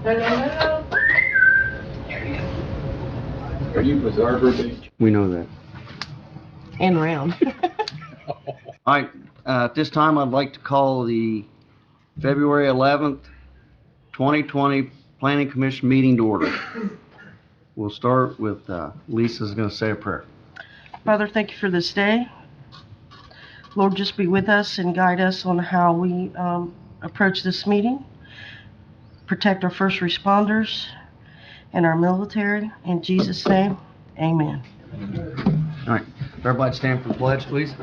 No. Are you with our birthday? We know that. And round. All right, at this time, I'd like to call the February 11th, 2020 Planning Commission meeting to order. We'll start with Lisa's going to say a prayer. Father, thank you for this day. Lord, just be with us and guide us on how we approach this meeting. Protect our first responders and our military. In Jesus' name, amen. All right, everybody stand for the pledge, please.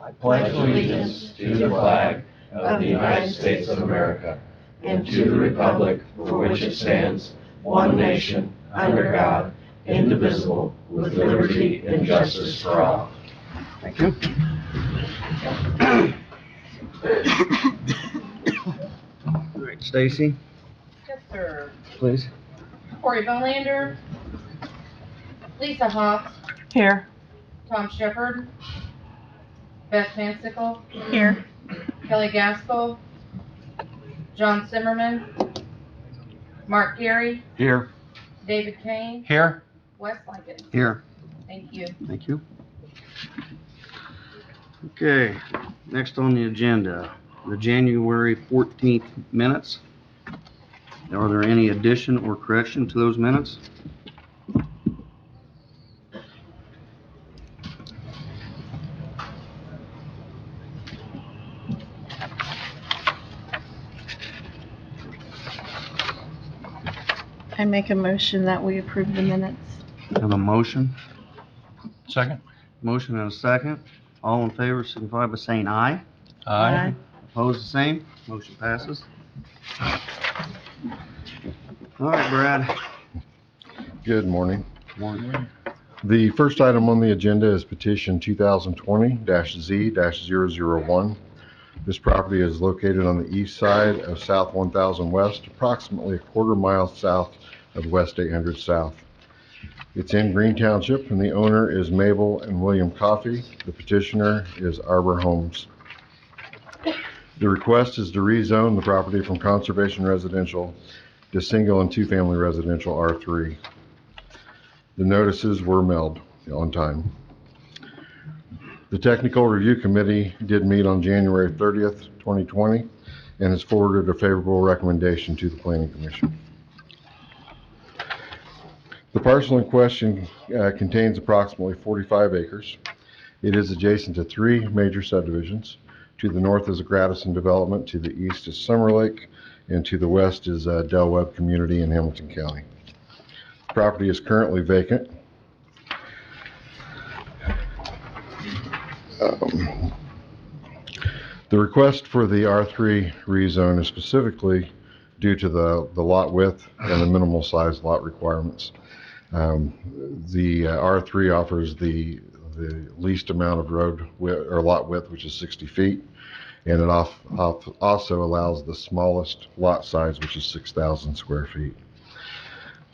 I pledge allegiance to the flag of the United States of America and to the republic for which it stands, one nation, under God, indivisible, with liberty and justice for all. Thank you. All right, Stacy, Yes, sir. please. Corey Bonelander, Lisa Hobbs, Here. Tom Shepard, Beth Mansickle, Here. Kelly Gaskell, John Zimmerman, Mark Gary, Here. David Kane, Here. Wes Lincoln. Here. Thank you. Thank you. Okay, next on the agenda, the January 14th minutes. Are there any addition or correction to those minutes? I make a motion that we approve the minutes. Have a motion? Second. Motion and a second. All in favor signify by saying aye. Aye. Opposed, the same. Motion passes. All right, Brad. Good morning. Morning. The first item on the agenda is petition 2020-Z-001. This property is located on the east side of South 1000 West, approximately a quarter mile south of West 800 South. It's in Green Township, and the owner is Mabel and William Coffey. The petitioner is Arbor Homes. The request is to rezone the property from conservation residential to single and two-family residential R3. The notices were mailed on time. The Technical Review Committee did meet on January 30th, 2020, and has forwarded a favorable recommendation to the Planning Commission. The parcel in question contains approximately 45 acres. It is adjacent to 3 major subdivisions. To the north is a Gradison development, to the east is Summer Lake, and to the west is Del Webb Community in Hamilton County. The property is currently vacant. The request for the R3 rezone is specifically due to the lot width and the minimal size lot requirements. The R3 offers the least amount of road width, or lot width, which is 60 feet, and it also allows the smallest lot size, which is 6,000 square feet.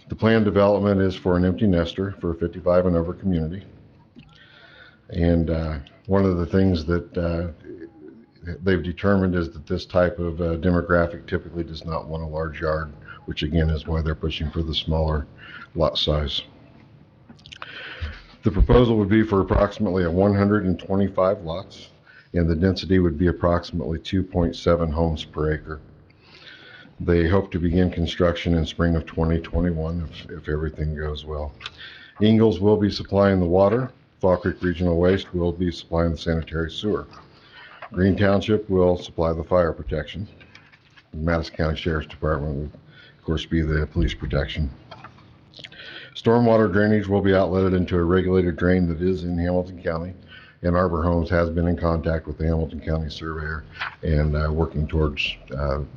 The planned development is for an empty nester for a 55 and over community. And one of the things that they've determined is that this type of demographic typically does not want a large yard, which again is why they're pushing for the smaller lot size. The proposal would be for approximately 125 lots, and the density would be approximately 2.7 homes per acre. They hope to begin construction in spring of 2021 if everything goes well. Ingalls will be supplying the water. Fall Creek Regional Waste will be supplying the sanitary sewer. Green Township will supply the fire protection. The Madison County Sheriff's Department will, of course, be the police protection. Stormwater drainage will be outletted into a regulated drain that is in Hamilton County, and Arbor Homes has been in contact with the Hamilton County surveyor and working towards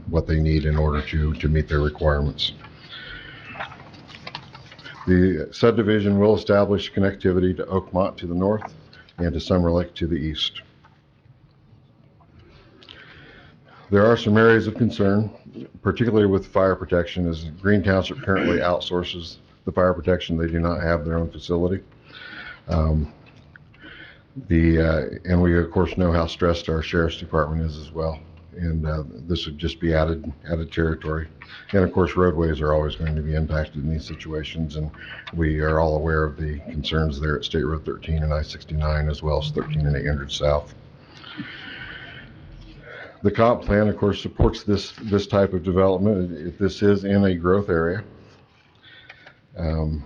what they need in order to meet their requirements. The subdivision will establish connectivity to Oakmont to the north and to Summer Lake to the east. There are some areas of concern, particularly with fire protection, as Green Township currently outsources the fire protection. They do not have their own facility. And we of course know how stressed our Sheriff's Department is as well. and this would just be added territory. And of course, roadways are always going to be impacted in these situations, and we are all aware of the concerns there at State Road 13 and I-69, as well as 13 and 800 South. The comp plan, of course, supports this type of development. This is in a growth area. And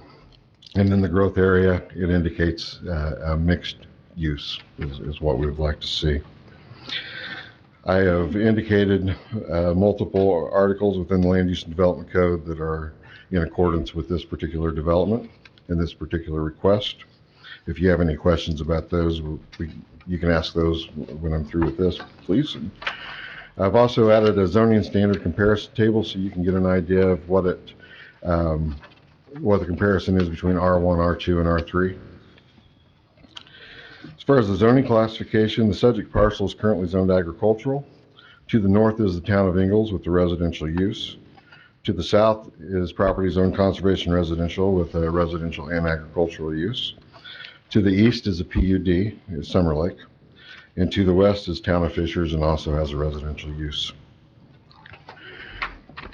in the growth area, it indicates a mixed use is what we would like to see. I have indicated multiple articles within the Land Use and Development Code that are in accordance with this particular development and this particular request. If you have any questions about those, you can ask those when I'm through with this, please. I've also added a zoning standard comparison table so you can get an idea of what the comparison is between R1, R2, and R3. As far as the zoning classification, the subject parcel is currently zoned agricultural. To the north is the town of Ingalls with the residential use. To the south is property zoned conservation residential with a residential and agricultural use. To the east is a PUD, is Summer Lake. And to the west is town of Fishers and also has a residential use.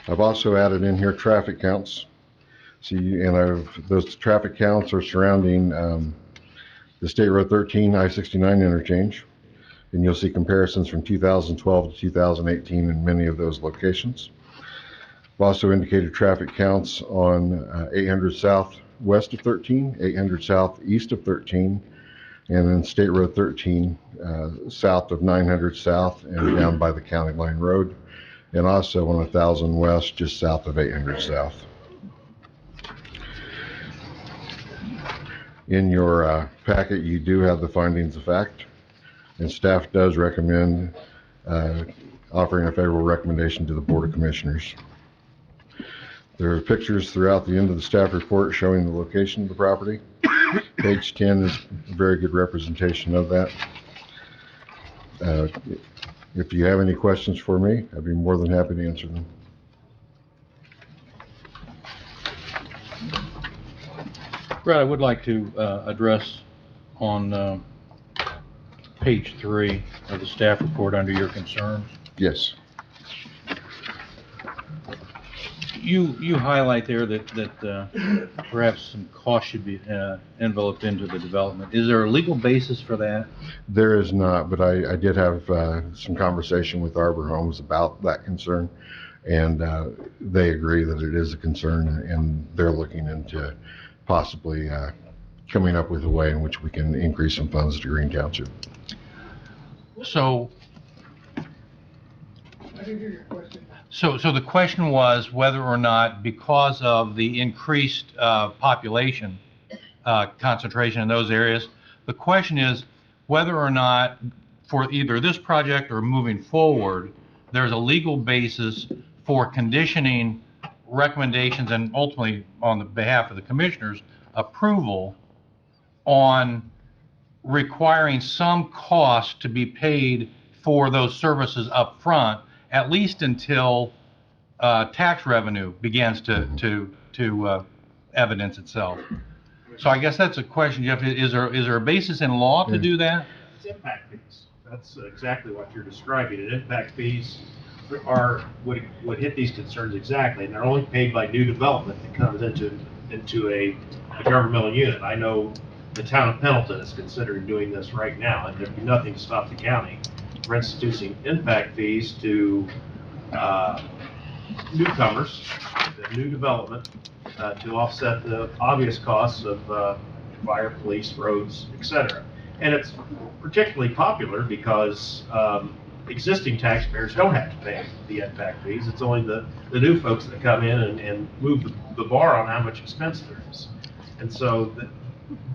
I've also added in here traffic counts. Those traffic counts are surrounding the State Road 13 I-69 interchange, and you'll see comparisons from 2012 to 2018 in many of those locations. I've also indicated traffic counts on 800 South west of 13, 800 South east of 13, and then State Road 13 south of 900 South and down by the County Line Road, and also on 1000 West just south of 800 South. In your packet, you do have the findings of fact, and staff does recommend offering a favorable recommendation to the Board of Commissioners. There are pictures throughout the end of the staff report showing the location of the property. Page 10 is a very good representation of that. If you have any questions for me, I'd be more than happy to answer them. Brad, I would like to address on page 3 of the staff report under your concerns. Yes. You highlight there that perhaps some cost should be enveloped into the development. Is there a legal basis for that? There is not, but I did have some conversation with Arbor Homes about that concern, and they agree that it is a concern, and they're looking into possibly coming up with a way in which we can increase some funds to Green Township. So the question was whether or not, because of the increased population concentration in those areas, the question is whether or not for either this project or moving forward, there's a legal basis for conditioning recommendations and ultimately on the behalf of the commissioners approval on requiring some cost to be paid for those services up front, at least until tax revenue begins to evidence itself. So I guess that's a question, Jeff. Is there a basis in law to do that? It's impact fees. That's exactly what you're describing. And impact fees would hit these concerns exactly, and they're only paid by new development that comes into a governmental unit. I know the town of Pendleton is considering doing this right now, and there'd be nothing to stop the county from instituting impact fees to newcomers, the new development, to offset the obvious costs of fire, police, roads, etc. And it's particularly popular because existing taxpayers don't have to pay the impact fees. It's only the new folks that come in and move the bar on how much expense there is. And so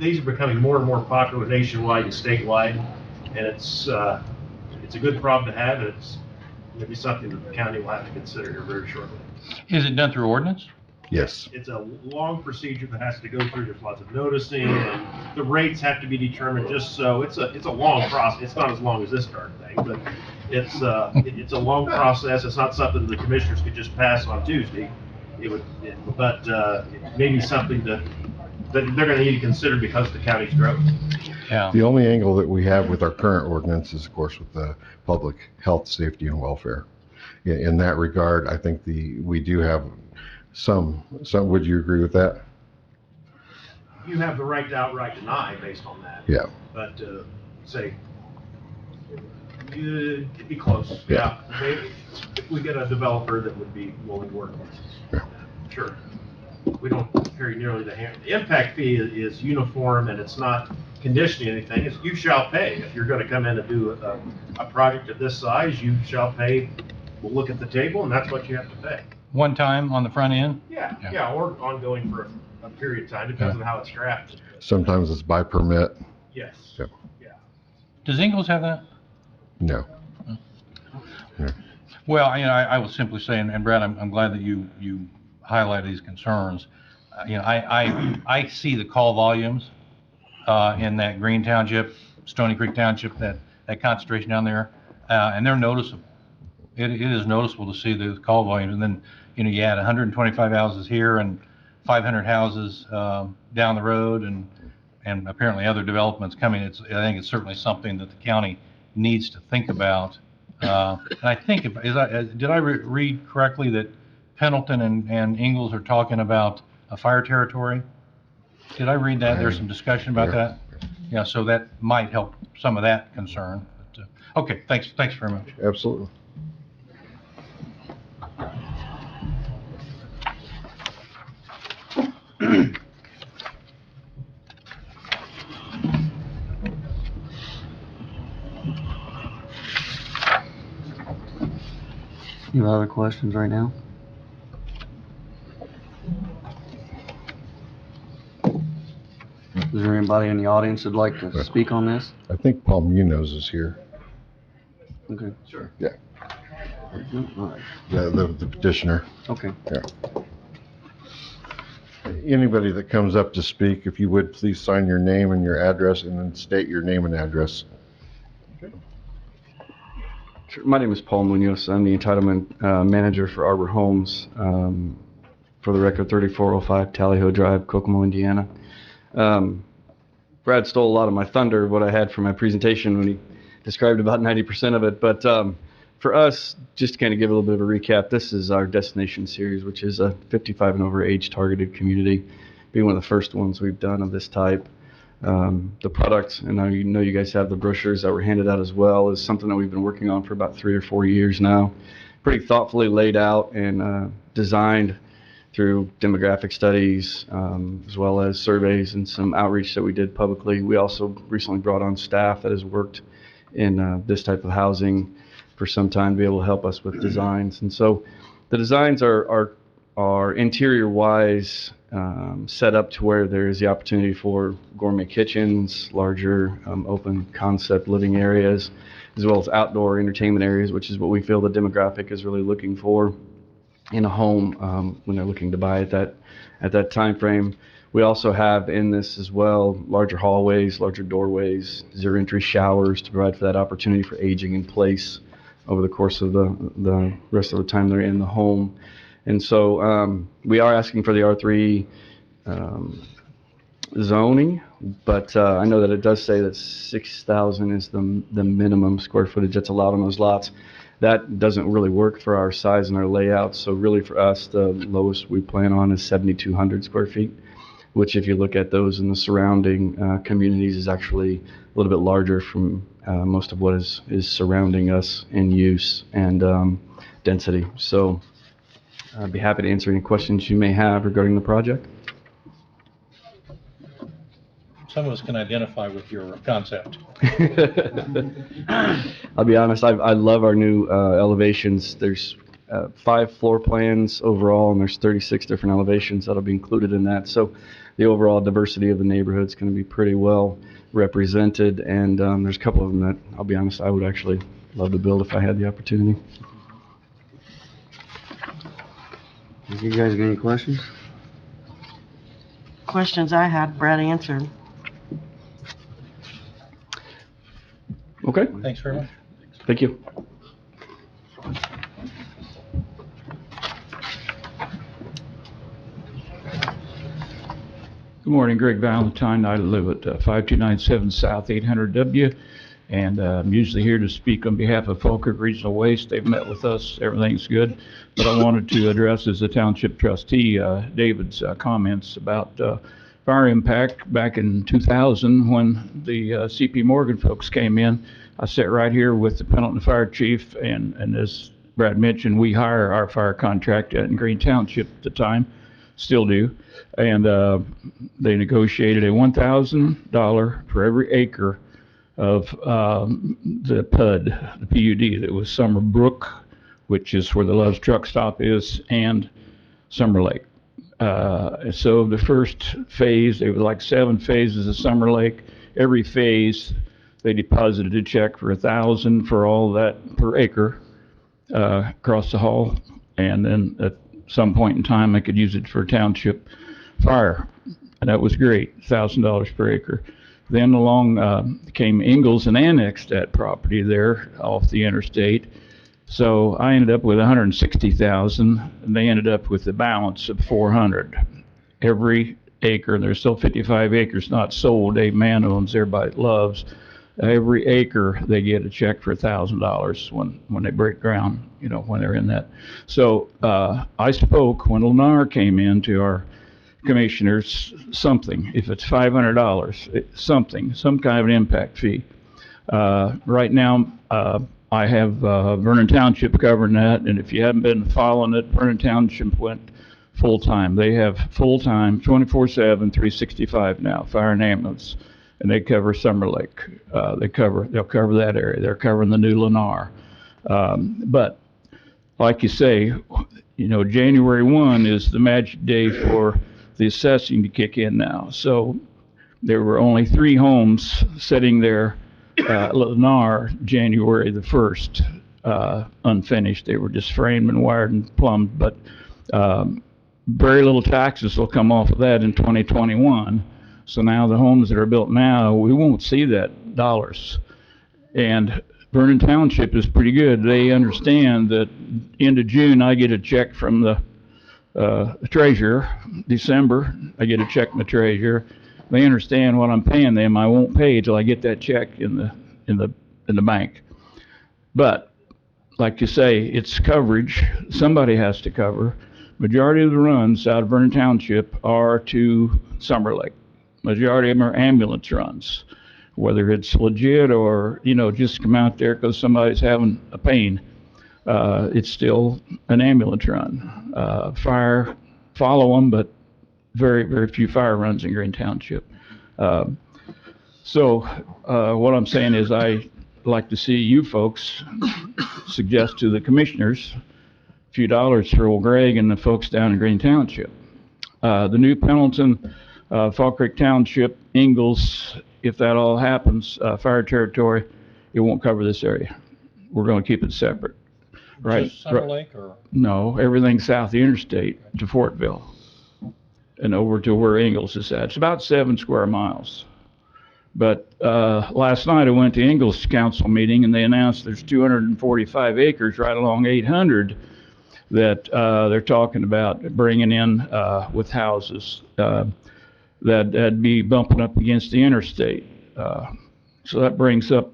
these are becoming more and more popular nationwide and statewide, and it's a good problem to have, and it's maybe something that the county will have to consider here very shortly. Is it done through ordinance? Yes. It's a long procedure that has to go through. There's lots of noticing, and the rates have to be determined. Just so it's a long process. It's not as long as this darn thing, but it's a long process. It's not something the commissioners could just pass on Tuesday. But it may be something that they're going to need to consider because of the county's growth. Yeah. The only angle that we have with our current ordinance is, of course, with the public health, safety, and welfare. In that regard, I think we do have some, would you agree with that? You have the right to outright deny based on that. Yeah. But, say, it'd be close. Yeah. Maybe if we get a developer that would be willing to work with us. Yeah. Sure. We don't carry nearly the hammer. The impact fee is uniform and it's not conditioning anything. It's you shall pay. If you're gonna come in and do a project of this size, you shall pay. We'll look at the table and that's what you have to pay. One time on the front end? Yeah, or ongoing for a period of time, depends on how it's drafted. Sometimes it's by permit. Yes. Yeah. Yeah. Does Ingalls have that? No. Well, I will simply say, and Brad, I'm glad that you highlighted these concerns. I see the call volumes in that Green Township, Stony Creek Township, that concentration down there, and they're noticeable. It is noticeable to see the call volumes, and then you add 125 houses here and 500 houses down the road, and apparently other developments coming. I think it's certainly something that the county needs to think about. And I think, did I read correctly that Pendleton and Ingalls are talking about a fire territory? Did I read that? There's some discussion about that? Yeah, so that might help some of that concern. But, okay, thanks very much. Absolutely. You have other questions right now? Is there anybody in the audience that'd like to speak on this? I think Paul Munoz is here. Okay. Sure. Yeah. All right. The petitioner. Okay. Yeah. Anybody that comes up to speak, if you would, please sign your name and your address and then state your name and address. Sure. My name is Paul Munoz. I'm the entitlement manager for Arbor Homes. For the record, 3405 Tally Ho Drive, Kokomo, Indiana. Brad stole a lot of my thunder, what I had for my presentation when he described about 90% of it. But for us, just to kind of give a little bit of a recap, this is our destination series, which is a 55 and over age targeted community, being one of the first ones we've done of this type. The product, and I know you guys have the brochures that were handed out as well, is something that we've been working on for about 3 or 4 years now. Pretty thoughtfully laid out and designed through demographic studies, as well as surveys and some outreach that we did publicly. We also recently brought on staff that has worked in this type of housing for some time to be able to help us with designs. And so the designs are interior-wise set up to where there is the opportunity for gourmet kitchens, larger open concept living areas, as well as outdoor entertainment areas, which is what we feel the demographic is really looking for in a home when they're looking to buy at that time frame. We also have in this as well larger hallways, larger doorways, zero entry showers to provide for that opportunity for aging in place over the course of the rest of the time they're in the home. And so we are asking for the R3 zoning, but I know that it does say that 6,000 is the minimum square footage that's allowed on those lots. That doesn't really work for our size and our layout, so really for us, the lowest we plan on is 7,200 square feet, which if you look at those in the surrounding communities is actually a little bit larger from most of what is surrounding us in use and density. So I'd be happy to answer any questions you may have regarding the project. Some of us can identify with your concept. I'll be honest, I love our new elevations. There's 5 floor plans overall, and there's 36 different elevations that'll be included in that. So the overall diversity of the neighborhood is going to be pretty well represented, and there's a couple of them that, I'll be honest, I would actually love to build if I had the opportunity. You guys got any questions? Questions I had, Brad answered. Okay, Thanks very much. thank you. Good morning, Greg Valentine. I live at 5297 South 800W, and I'm usually here to speak on behalf of Falkirk Regional Waste. They've met with us, everything's good, but I wanted to address as a township trustee David's comments about fire impact back in 2000 when the CP Morgan folks came in. I sat right here with the Pendleton Fire Chief, and as Brad mentioned, we hire our fire contract in Green Township at the time, still do. And they negotiated a $1,000 for every acre of the PUD, the PUD, that was Summer Brook, which is where the Love's Truck Stop is, and Summer Lake. So the first phase, there were like 7 phases of Summer Lake. Every phase, they deposited a check for $1,000 for all that per acre across the hall, and then at some point in time, I could use it for township fire, and that was great, $1,000 per acre. Then along came Ingalls and annexed that property there off the interstate. So I ended up with $160,000, and they ended up with the balance of $400 every acre. And there's still 55 acres not sold. Dave Mann owns there by Love's. Every acre they get a check for $1,000 when they break ground, you know, when they're in that. So I spoke when Lennar came in to our commissioners, something, if it's $500, something, some kind of an impact fee. Right now, I have Vernon Township covering that, and if you haven't been following it, Vernon Township went full-time. They have full-time, 24/7, 365 now, fire and ambulance, and they cover Summer Lake. They'll cover that area. They're covering the new Lennar. But like you say, you know, January 1 is the magic day for the assessing to kick in now. So there were only 3 homes sitting there Lennar January the 1st, unfinished. They were just framed and wired and plumbed, but very little taxes will come off of that in 2021. So now the homes that are built now, we won't see that dollars. And Vernon Township is pretty good. They understand that end of June, I get a check from the treasurer. December, I get a check from the treasurer. They understand what I'm paying them. I won't pay till I get that check in the bank. But like you say, it's coverage. Somebody has to cover. Majority of the runs out of Vernon Township are to Summer Lake. Majority of them are ambulance runs, whether it's legit or, you know, just come out there because somebody's having a pain. It's still an ambulance run. Fire follow them, but very, very few fire runs in Green Township. So what I'm saying is I'd like to see you folks suggest to the commissioners a few dollars for old Greg and the folks down in Green Township. The new Pendleton, Falkirk Township, Ingalls, if that all happens, fire territory, it won't cover this area. We're going to keep it separate. Right. Just Summer Lake or? No, everything south of the interstate to Fortville and over to where Ingalls is at. It's about 7 square miles. But last night I went to Ingalls council meeting and they announced there's 245 acres right along 800 that they're talking about bringing in with houses that'd be bumping up against the interstate. So that brings up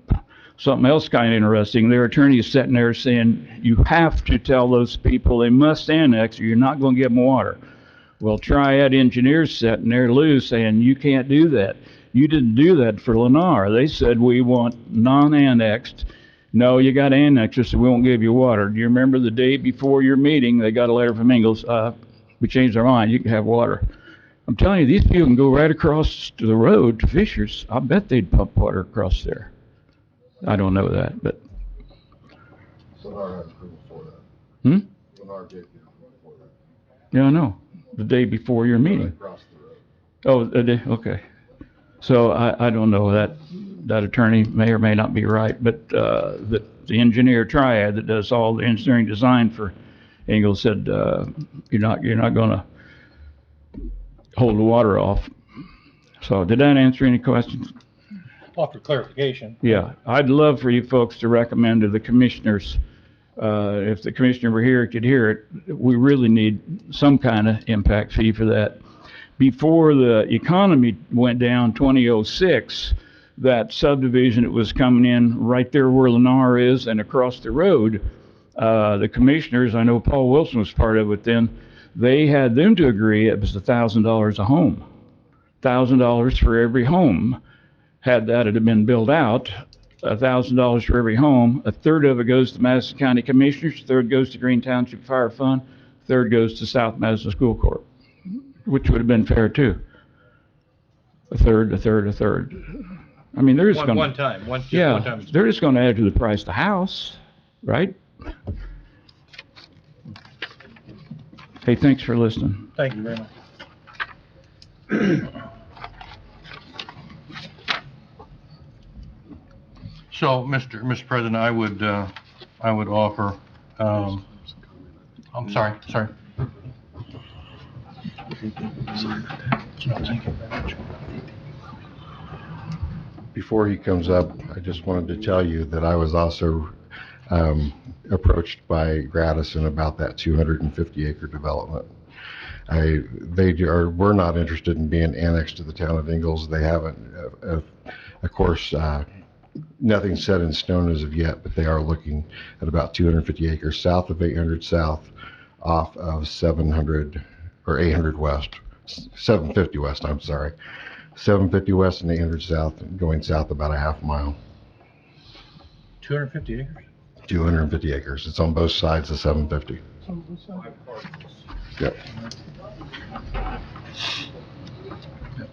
something else kind of interesting. Their attorney is sitting there saying, you have to tell those people they must annex or you're not going to give them water. Well, Triad Engineers sitting there, Lou, saying, you can't do that. You didn't do that for Lennar. They said, we want non-annexed. No, you got to annex us, so we won't give you water. Do you remember the day before your meeting, they got a letter from Ingalls, we changed our mind, you can have water. I'm telling you, these people can go right across to the road to Fisher's. I bet they'd pump water across there. I don't know that, but. Lennar had approval for that. Lennar gave you approval for that. Yeah, I know. The day before your meeting. Across the road. Oh, the day, okay. So I don't know, that attorney may or may not be right, but the engineer Triad that does all the engineering design for Ingalls said, you're not gonna hold the water off. So did that answer any questions? Well, for clarification. Yeah, I'd love for you folks to recommend to the commissioners, if the commissioner were here, could hear it, we really need some kind of impact fee for that. before the economy went down 2006, that subdivision that was coming in right there where Lennar is and across the road, the commissioners, I know Paul Wilson was part of it then, they had them to agree it was $1,000 a home. $1,000 for every home. Had that had been built out, $1,000 for every home. A third of it goes to Madison County Commissioners, a third goes to Green Township Fire Fund, a third goes to South Madison School Corp, which would have been fair too. A third, a third, a third. I mean, they're just going to... One time, one Yeah, time. they're just going to add to the price of the house, right? Hey, thanks for listening. Thank you very much. So, Mr. President, I would offer, I'm sorry. Before he comes up, I just wanted to tell you that I was also approached by Madison about that 250-acre development. We're not interested in being annexed to the town of Ingalls. They haven't, of course, nothing's set in stone as of yet, but they are looking at about 250 acres south of 800 South, off of 700 or 800 West, 750 West, I'm sorry. 750 West and 800 South, and going south about a half mile. 250 acres? 250 acres. It's on both sides of 750. Yep.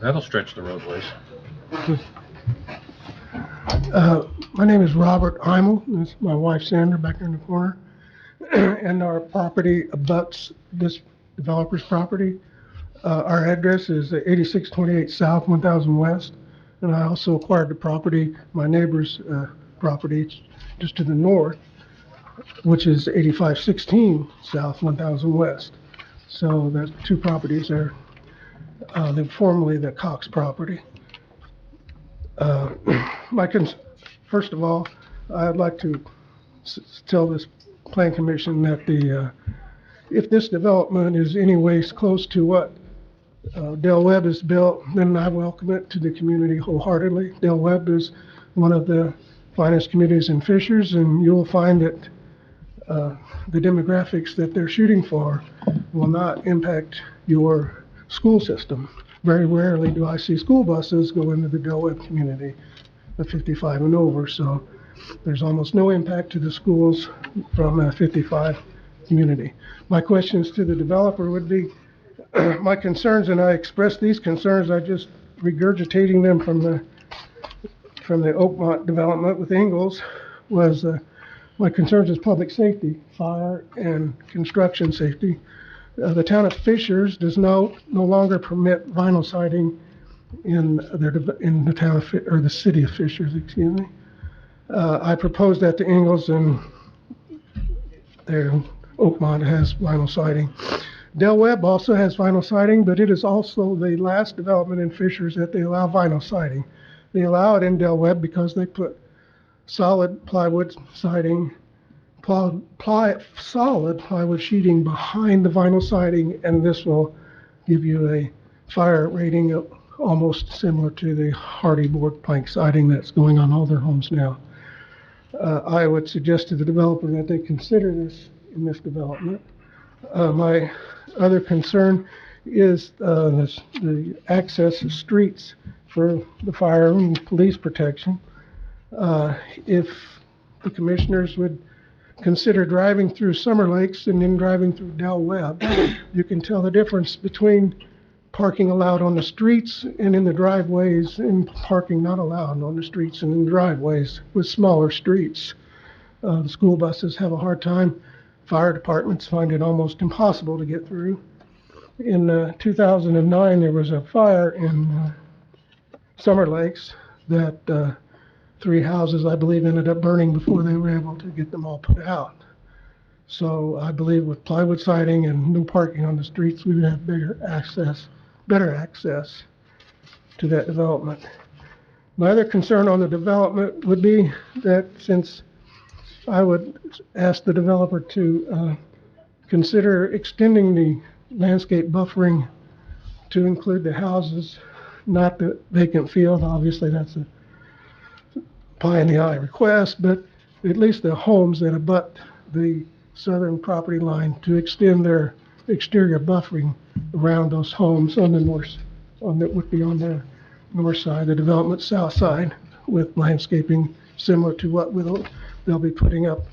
That'll stretch the roadways. My name is Robert Heimel. This is my wife Sandra back there in the corner. And our property abuts this developer's property. Our address is 8628 South, 1000 West. And I also acquired the property, my neighbor's property, just to the north, which is 8516 South, 1000 West. So there's two properties there. They're formerly the Cox property. First of all, I'd like to tell this Plan Commission that if this development is anyways close to what Del Webb has built, then I welcome it to the community wholeheartedly. Del Webb is one of the finest communities in Fishers, and you'll find that the demographics that they're shooting for will not impact your school system. Very rarely do I see school buses go into the Del Webb community of 55 and over, so there's almost no impact to the schools from a 55 community. My questions to the developer would be, my concerns, and I expressed these concerns, I just regurgitating them from the Oakmont development with Ingalls, was my concerns is public safety, fire and construction safety. The town of Fishers does no longer permit vinyl siding in the town of, or the city of Fishers, excuse me. I proposed that to Ingalls, and Oakmont has vinyl siding. Del Webb also has vinyl siding, but it is also the last development in Fishers that they allow vinyl siding. They allow it in Del Webb because they put solid plywood siding, solid plywood sheeting behind the vinyl siding, and this will give you a fire rating almost similar to the hardy board plank siding that's going on all their homes now. I would suggest to the developer that they consider this in this development. My other concern is the access to streets for the fire and police protection. If the commissioners would consider driving through Summer Lakes and then driving through Del Webb, you can tell the difference between parking allowed on the streets and in the driveways, and parking not allowed on the streets and in driveways with smaller streets. The school buses have a hard time. Fire departments find it almost impossible to get through. In 2009, there was a fire in Summer Lakes that 3 houses, I believe, ended up burning before they were able to get them all put out. So I believe with plywood siding and no parking on the streets, we would have better access to that development. My other concern on the development would be that since I would ask the developer to consider extending the landscape buffering to include the houses, not the vacant field. Obviously, that's a pie in the eye request, but at least the homes that abut the southern property line to extend their exterior buffering around those homes on the north, would be on the north side, the development south side, with landscaping similar to what they'll be putting up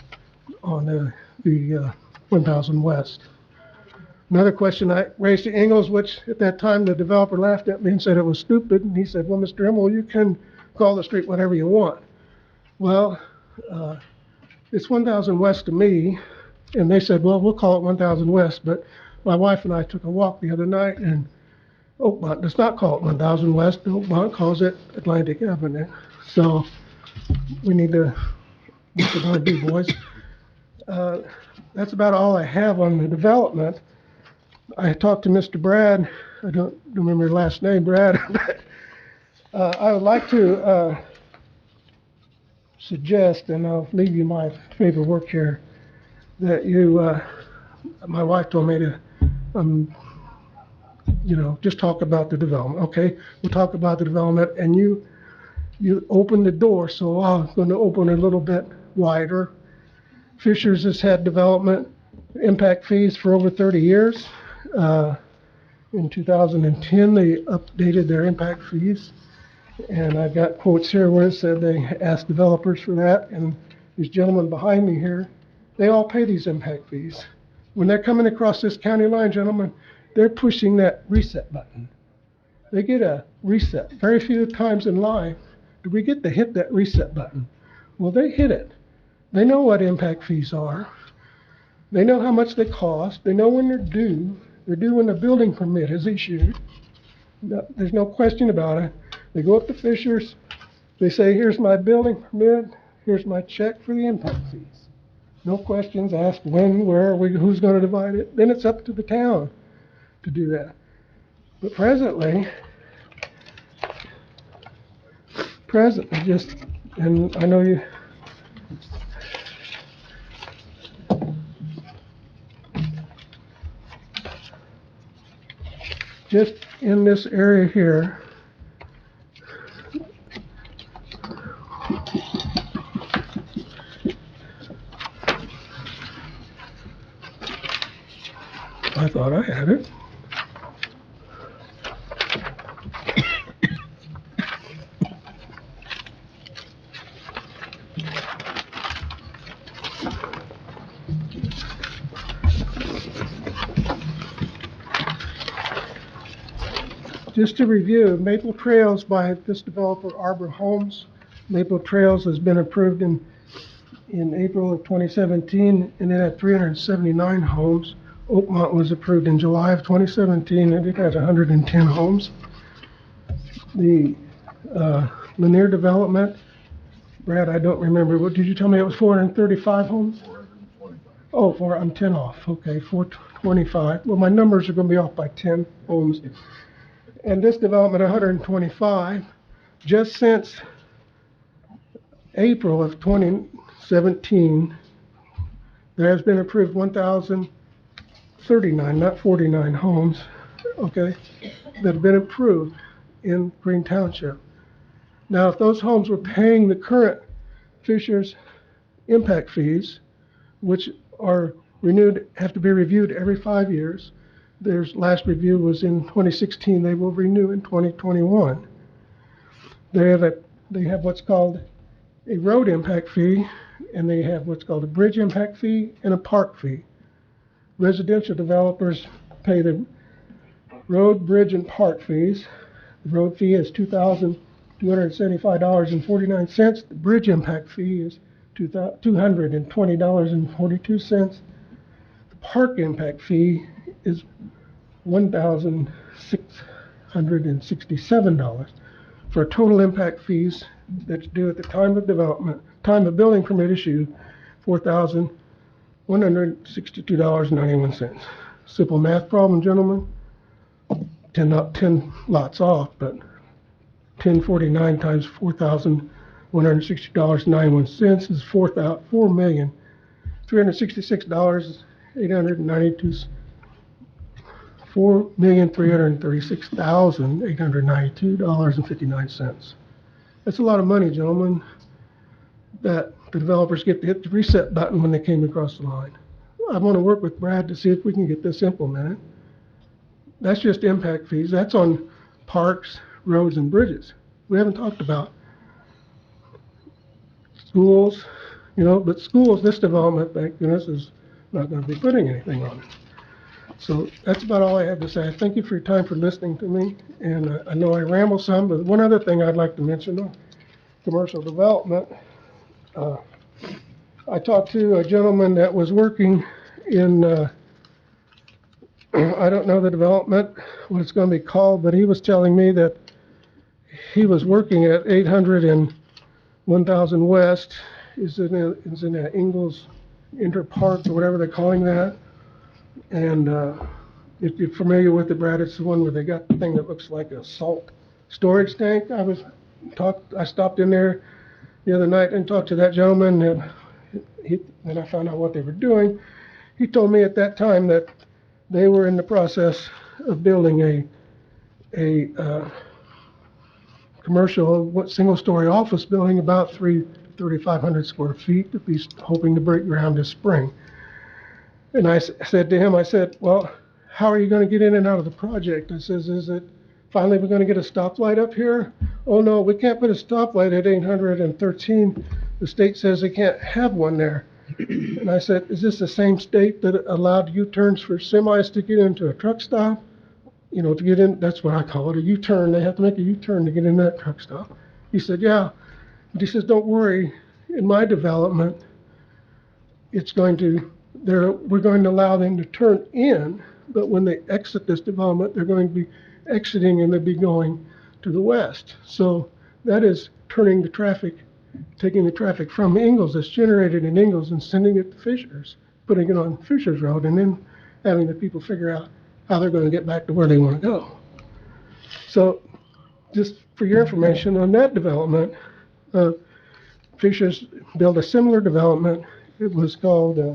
on the 1000 West. Another question I raised to Ingalls, which at that time the developer laughed at me and said it was stupid, and he said, well, Mr. Immel, you can call the street whatever you want. Well, it's 1000 West to me, and they said, well, we'll call it 1000 West, but my wife and I took a walk the other night, and Oakmont does not call it 1000 West. Oakmont calls it Atlantic Avenue. So we need to get the darn big boys. That's about all I have on the development. I talked to Mr. Brad. I don't remember his last name, Brad. But I would like to suggest, and I'll leave you my paperwork here, that you, my wife told me to, just talk about the development. Okay, we'll talk about the development, and you open the door, so I'm going to open a little bit wider. Fisher's has had development impact fees for over 30 years. In 2010, they updated their impact fees, and I've got quotes here where it said they asked developers for that, and these gentlemen behind me here, they all pay these impact fees. When they're coming across this county line, gentlemen, they're pushing that reset button. They get a reset. Very few times in life do we get to hit that reset button. Well, they hit it. They know what impact fees are. They know how much they cost. They know when they're due. They're due when the building permit is issued. There's no question about it. They go up to Fisher's. They say, here's my building permit. Here's my check for the impact fees. No questions asked when, where, who's going to divide it. Then it's up to the town to do that. But presently, just, and I know you, just in this area here, I thought I had it. Just to review, Maple Trails by this developer, Arbor Homes. Maple Trails has been approved in April of 2017, and it had 379 homes. Oakmont was approved in July of 2017, and it has 110 homes. The Lanier development, Brad, I don't remember. What did you tell me? It was 435 homes? 425. Oh, I'm 10 off. Okay, 425. Well, my numbers are going to be off by 10 homes. And this development, 125, just since April of 2017, there has been approved 1,039, not 49 homes, okay, that have been approved in Green Township. Now, if those homes were paying the current Fisher's impact fees, which are renewed, have to be reviewed every 5 years. Their last review was in 2016. They will renew in 2021. They have what's called a road impact fee, and they have what's called a bridge impact fee and a park fee. Residential developers pay the road, bridge, and park fees. The road fee is $275.49. The bridge impact fee is $220.42. The park impact fee is $1,667 for total impact fees that's due at the time of development, time of building permit issue, $4,162.91. Simple math problem, gentlemen. 10 lots off, but 1049 times $4,160.91 is $4,366,892 $4,336,892.59. That's a lot of money, gentlemen, that the developers get to hit the reset button when they came across the line. I want to work with Brad to see if we can get this implemented. That's just impact fees. That's on parks, roads, and bridges. We haven't talked about schools, but schools, this development, thank goodness, is not going to be putting anything on it. So that's about all I have to say. I thank you for your time for listening to me, and I know I ramble some, but one other thing I'd like to mention on commercial development. I talked to a gentleman that was working in, I don't know the development, what it's going to be called, but he was telling me that he was working at 800 and 1000 West, is in a Ingalls Interpark or whatever they're calling that. And if you're familiar with it, Brad, it's the one where they got the thing that looks like a salt storage tank. I stopped in there the other night and talked to that gentleman, and I found out what they were doing. He told me at that time that they were in the process of building a commercial, single-story office building about 3,500 square feet, to be hoping to break ground this spring. And I said to him, well, how are you going to get in and out of the project? I says, is it finally we're going to get a stoplight up here? Oh, no, we can't put a stoplight at 813. The state says they can't have one there. And I said, is this the same state that allowed U-turns for semis to get into a truck stop? To get in, that's what I call it, a U-turn. They have to make a U-turn to get in that truck stop. He said, yeah. But he says, don't worry, in my development, we're going to allow them to turn in, but when they exit this development, they're going to be exiting and they'll be going to the west. So that is turning the traffic, taking the traffic from Ingalls that's generated in Ingalls and sending it to Fishers, putting it on Fishers Road, and then having the people figure out how they're going to get back to where they want to go. So just for your information on that development, Fishers built a similar development. It was called a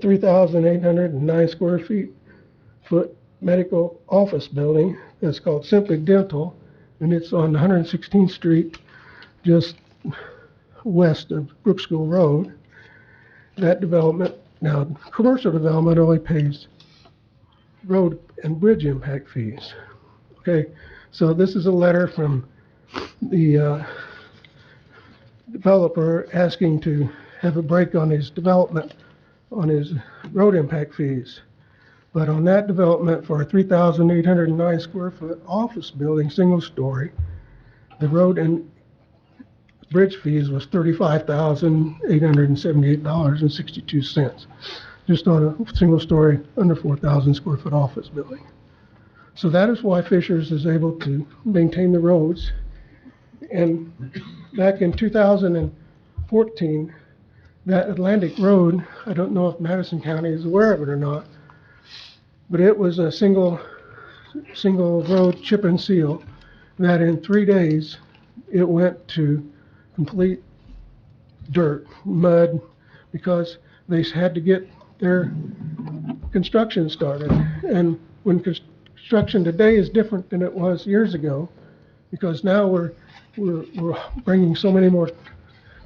3,809 square foot medical office building that's called Simply Dental, and it's on 116th Street, just west of Brook School Road. That development, now commercial development only pays road and bridge impact fees. Okay, so this is a letter from the developer asking to have a break on his development, on his road impact fees. But on that development for a 3,809 square foot office building, single story, the road and bridge fees was $35,878.62, just on a single story, under 4,000 square foot office building. So that is why Fishers is able to maintain the roads. And back in 2014, that Atlantic Road, I don't know if Madison County is aware of it or not, but it was a single road chip and seal that in 3 days it went to complete dirt, mud, because they had to get their construction started. And when construction today is different than it was years ago, because now we're bringing so many more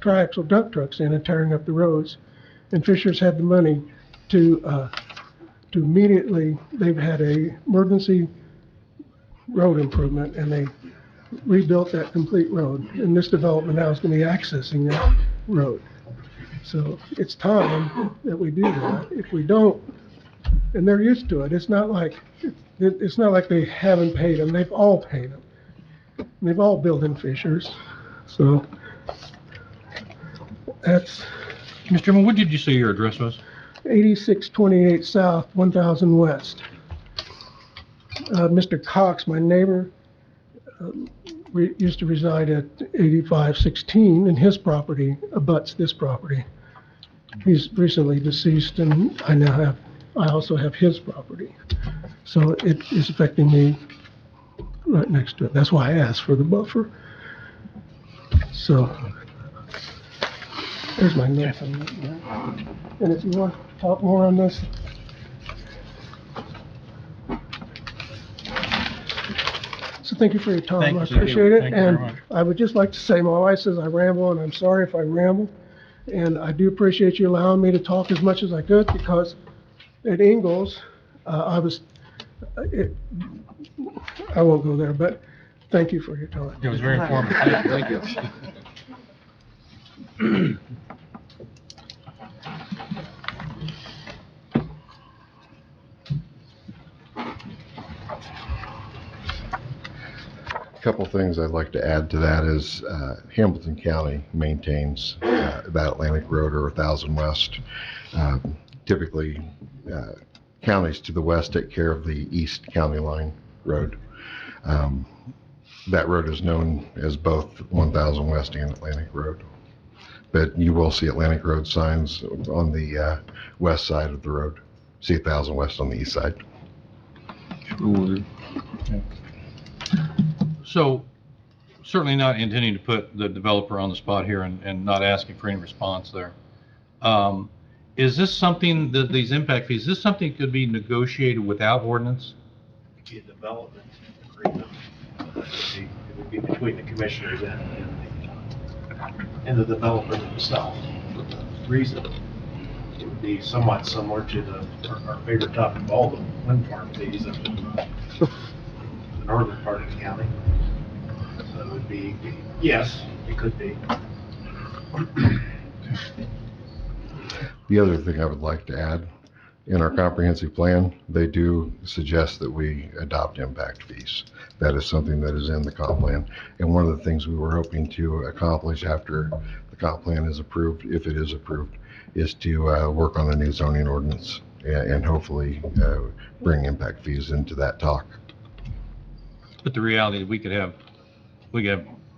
triaxle dump trucks in and tearing up the roads. And Fishers had the money to immediately, they've had a emergency road improvement, and they rebuilt that complete road. And this development now is going to be accessing that road. So it's time that we do that. If we don't, and they're used to it, it's not like they haven't paid them. They've all paid them. They've all built in Fishers. So that's Mr. Chairman, what did you say your address was? 8628 South, 1000 West. Mr. Cox, my neighbor, used to reside at 8516, and his property abuts this property. He's recently deceased, and I also have his property. So it is affecting me right next to it. That's why I asked for the buffer. So There's my notes on that. Yeah. And if you want to talk more on this. So thank you for your time. Thank I you, Steve. appreciate it. Thank you very And much. I would just like to say, my wife says I ramble, and I'm sorry if I ramble. And I do appreciate you allowing me to talk as much as I could, because at Ingalls, I was, it, I won't go there, but thank you for your time. It was very informative. Thank you. Couple things I'd like to add to that is Hamilton County maintains that Atlantic Road or 1000 West. Typically, counties to the west take care of the East County Line Road. That road is known as both 1000 West and Atlantic Road. But you will see Atlantic Road signs on the west side of the road. See 1000 West on the east side. So, certainly not intending to put the developer on the spot here and not asking for any response there. Is this something, that these impact fees, is this something that could be negotiated without ordinance? Be a development agreement. It would be between the commissioners and the developer themselves. For the reason, it would be somewhat similar to our favorite topic of all the wind farm fees up in the northern part of the county. So it would be, yes, it could be. The other thing I would like to add, in our comprehensive plan, they do suggest that we adopt impact fees. That is something that is in the comp plan. And one of the things we were hoping to accomplish after the comp plan is approved, if it is approved, is to work on a new zoning ordinance and hopefully bring impact fees into that talk. But the reality is we could have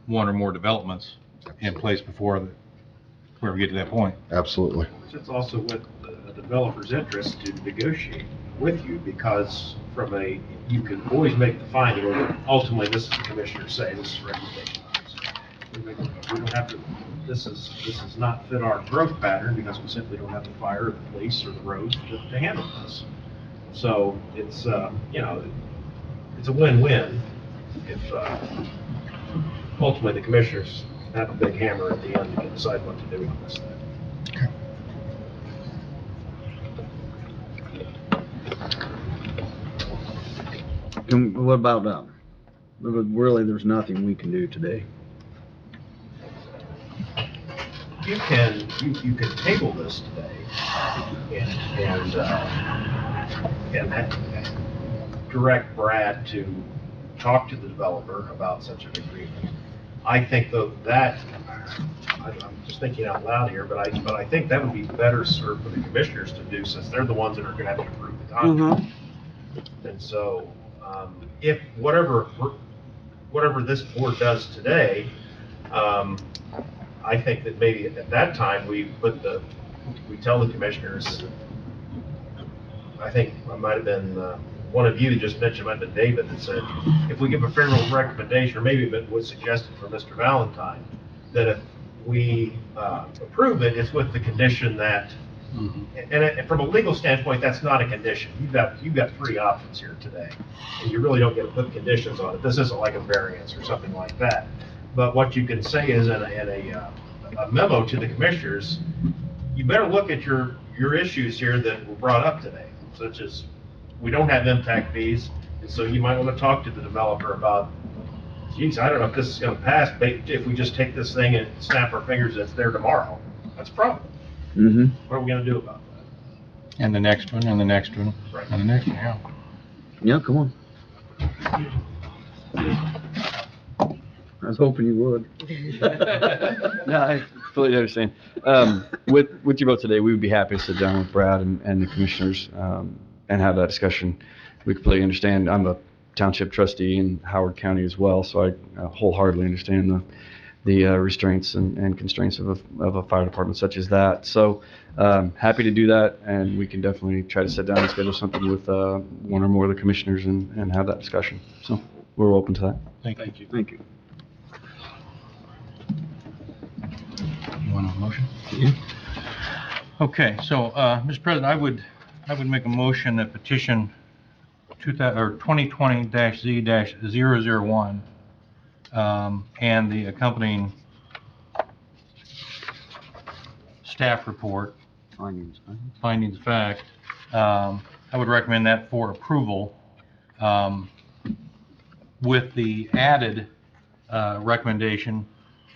one or more developments in place before we ever get to that point. Absolutely. It's also with the developer's interest to negotiate with you, because you can always make the finding, or ultimately, this is the commissioner say, this is recommendation. We don't have to, this is not fit our growth pattern, because we simply don't have the fire, or the police, or the roads to handle this. So it's, it's a win-win if ultimately the commissioners have a big hammer at the end to decide what to do on this thing. What about, really, there's nothing we can do today. You can table this today and direct Brad to talk to the developer about such an agreement. I think though that, I'm just thinking out loud here, but I think that would be better served for the commissioners to do, since they're the ones that are gonna have to approve the contract. And so, if whatever this board does today, I think that maybe at that time, we tell the commissioners, I think it might have been, one of you just mentioned, might have been David, that said, if we give a favorable recommendation, or maybe it was suggested for Mr. Valentine, that if we approve it, it's with the condition that, and from a legal standpoint, that's not a condition. You've got three options here today, and you really don't get to put conditions on it. This isn't like a variance or something like that. But what you can say is in a memo to the commissioners, you better look at your issues here that were brought up today, such as we don't have impact fees, and so you might want to talk to the developer about, geez, I don't know if this is going to pass, but if we just take this thing and snap our fingers and it's there tomorrow. That's a problem. What are we going to do about that? And the next one, and the next one, Right. and the next one, yeah. Yeah, come on. I was hoping you would. No, I fully understand. With your vote today, we would be happy to sit down with Brad and the commissioners and have that discussion. We completely understand. I'm a township trustee in Howard County as well, so I wholeheartedly understand the restraints and constraints of a fire department such as that. So happy to do that, and we can definitely try to sit down and schedule something with one or more of the commissioners and have that discussion. So we're open to that. Thank you. Thank you. You want to Motion? Okay, so, Mr. President, I would make a motion that petition 2020-Z-001, and the accompanying staff report, findings of fact, I would recommend that for approval, with the added recommendation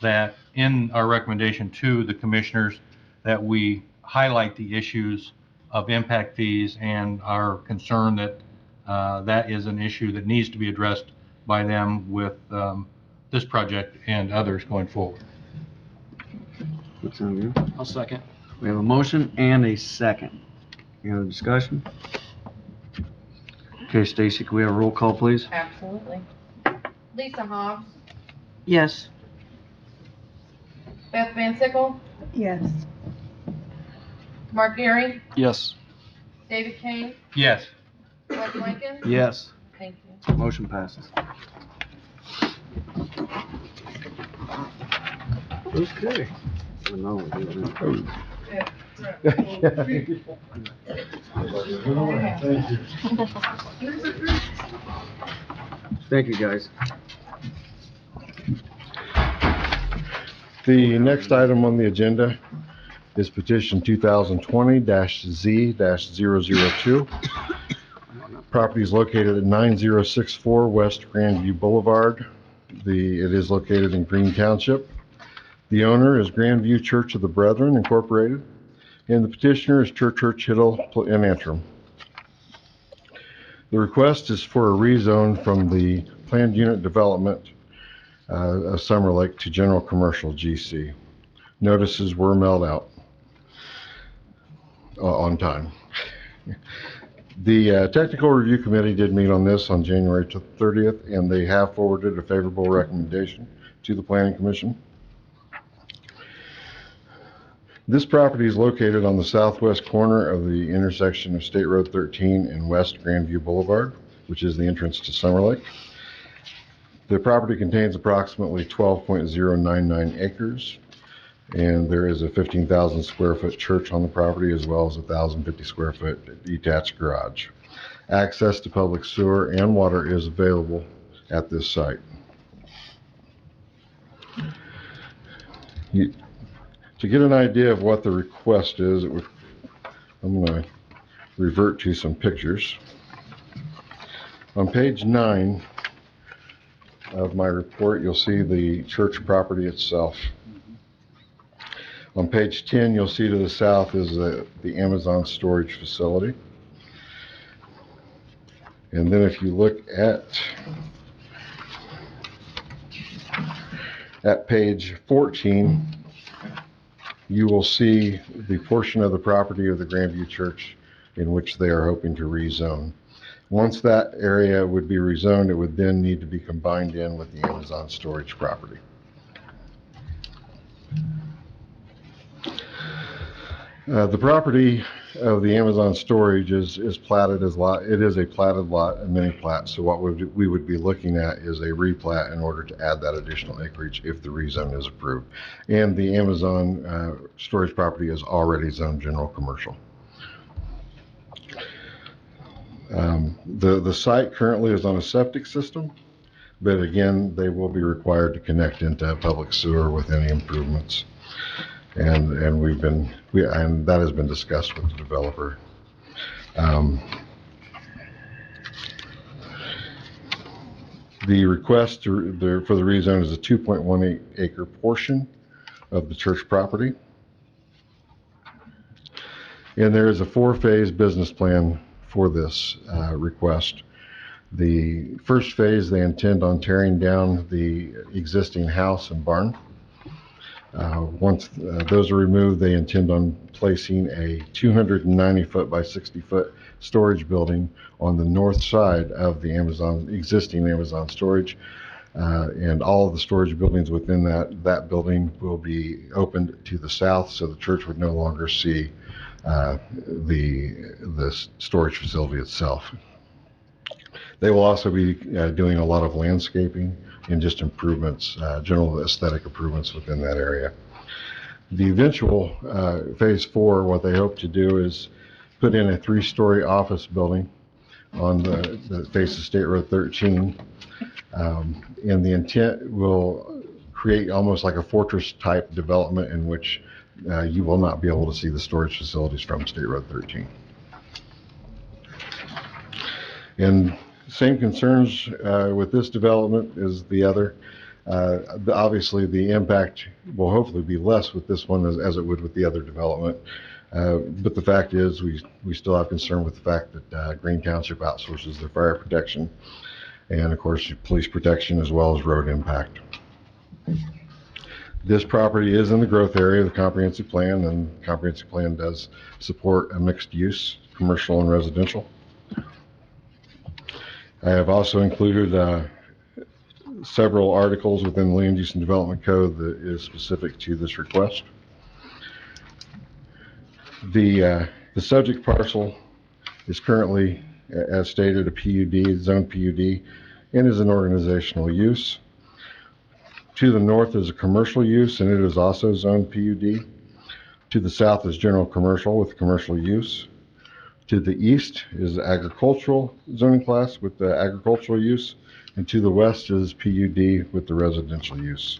that in our recommendation to the commissioners, that we highlight the issues of impact fees and our concern that that is an issue that needs to be addressed by them with this project and others going forward. That sound good? I'll second. We have a motion and a second. Any other discussion? Okay, Stacy, can we have a roll call, please? Absolutely. Lisa Hobbs, Yes. Beth Van Sickle, Yes. Mark Gary, Yes. David Kane, Yes. Wes Lincoln. Yes. Thank you. Motion passes. Okay. Thank you, guys. The next item on the agenda is petition 2020-Z-002. Property is located at 9064 West Grandview Boulevard. It is located in Green Township. The owner is Grandview Church of the Brethren Incorporated, and the petitioner is Church Hill in Antrim. The request is for a rezone from the planned unit development of Summer Lake to general commercial GC. Notices were mailed out on time. The technical review committee did meet on this on January 30th, and they have forwarded a favorable recommendation to the planning commission. This property is located on the southwest corner of the intersection of State Road 13 and West Grandview Boulevard, which is the entrance to Summer Lake. The property contains approximately 12.099 acres, and there is a 15,000 square foot church on the property, as well as a 1,050 square foot detached garage. Access to public sewer and water is available at this site. To get an idea of what the request is, I'm going to revert to some pictures. On page 9 of my report, you'll see the church property itself. On page 10, you'll see to the south is the Amazon storage facility. And then if you look at page 14, you will see the portion of the property of the Grandview Church in which they are hoping to rezone. Once that area would be rezoned, it would then need to be combined in with the Amazon storage property. The property of the Amazon storage is platted as lot. It is a platted lot, a mini plat. So what we would be looking at is a replat in order to add that additional acreage if the rezone is approved. And the Amazon storage property is already zoned general commercial. The site currently is on a septic system, but again, they will be required to connect into public sewer with any improvements. And that has been discussed with the developer. The request for the rezone is a 2.18 acre portion of the church property. And there is a 4-phase business plan for this request. The first phase, they intend on tearing down the existing house and barn. Once those are removed, they intend on placing a 290 foot by 60 foot storage building on the north side of the existing Amazon storage. And all of the storage buildings within that building will be opened to the south, so the church would no longer see the storage facility itself. They will also be doing a lot of landscaping and just improvements, general aesthetic improvements within that area. The eventual Phase 4, what they hope to do is put in a 3-story office building on the face of State Road 13. And the intent will create almost like a fortress-type development in which you will not be able to see the storage facilities from State Road 13. And same concerns with this development as the other. Obviously, the impact will hopefully be less with this one as it would with the other development. But the fact is, we still have concern with the fact that Green Township outsources their fire protection and, of course, police protection as well as road impact. This property is in the growth area of the comprehensive plan, and the comprehensive plan does support a mixed use, commercial and residential. I have also included several articles within the Land Use and Development Code that is specific to this request. The subject parcel is currently, as stated, a PUD, zone PUD, and is an organizational use. To the north is a commercial use, and it is also zone PUD. To the south is general commercial with commercial use. To the east is agricultural zoning class with the agricultural use, and to the west is PUD with the residential use.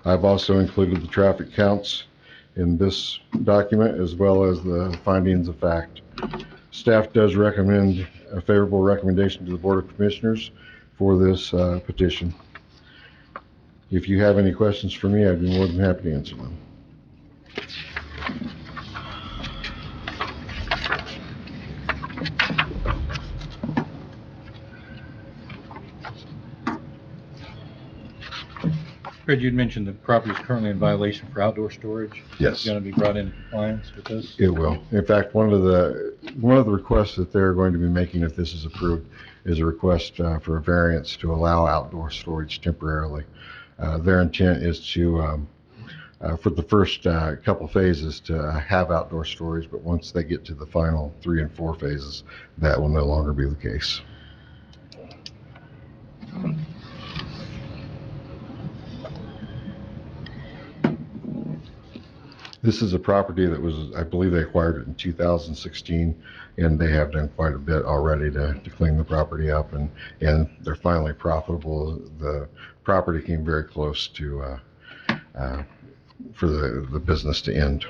I've also included the traffic counts in this document as well as the findings of fact. Staff does recommend a favorable recommendation to the Board of Commissioners for this petition. If you have any questions for me, I'd be more than happy to answer them. Fred, you'd mentioned the property is currently in violation for outdoor storage. Yes. It's going to be brought into compliance with this? It will. In fact, one of the requests that they're going to be making if this is approved is a request for a variance to allow outdoor storage temporarily. Their intent is to, for the first couple phases, to have outdoor storage, but once they get to the final 3 and 4 phases, that will no longer be the case. This is a property that was, I believe they acquired it in 2016, and they have done quite a bit already to clean the property up, and they're finally profitable. The property came very close to, for the business to end.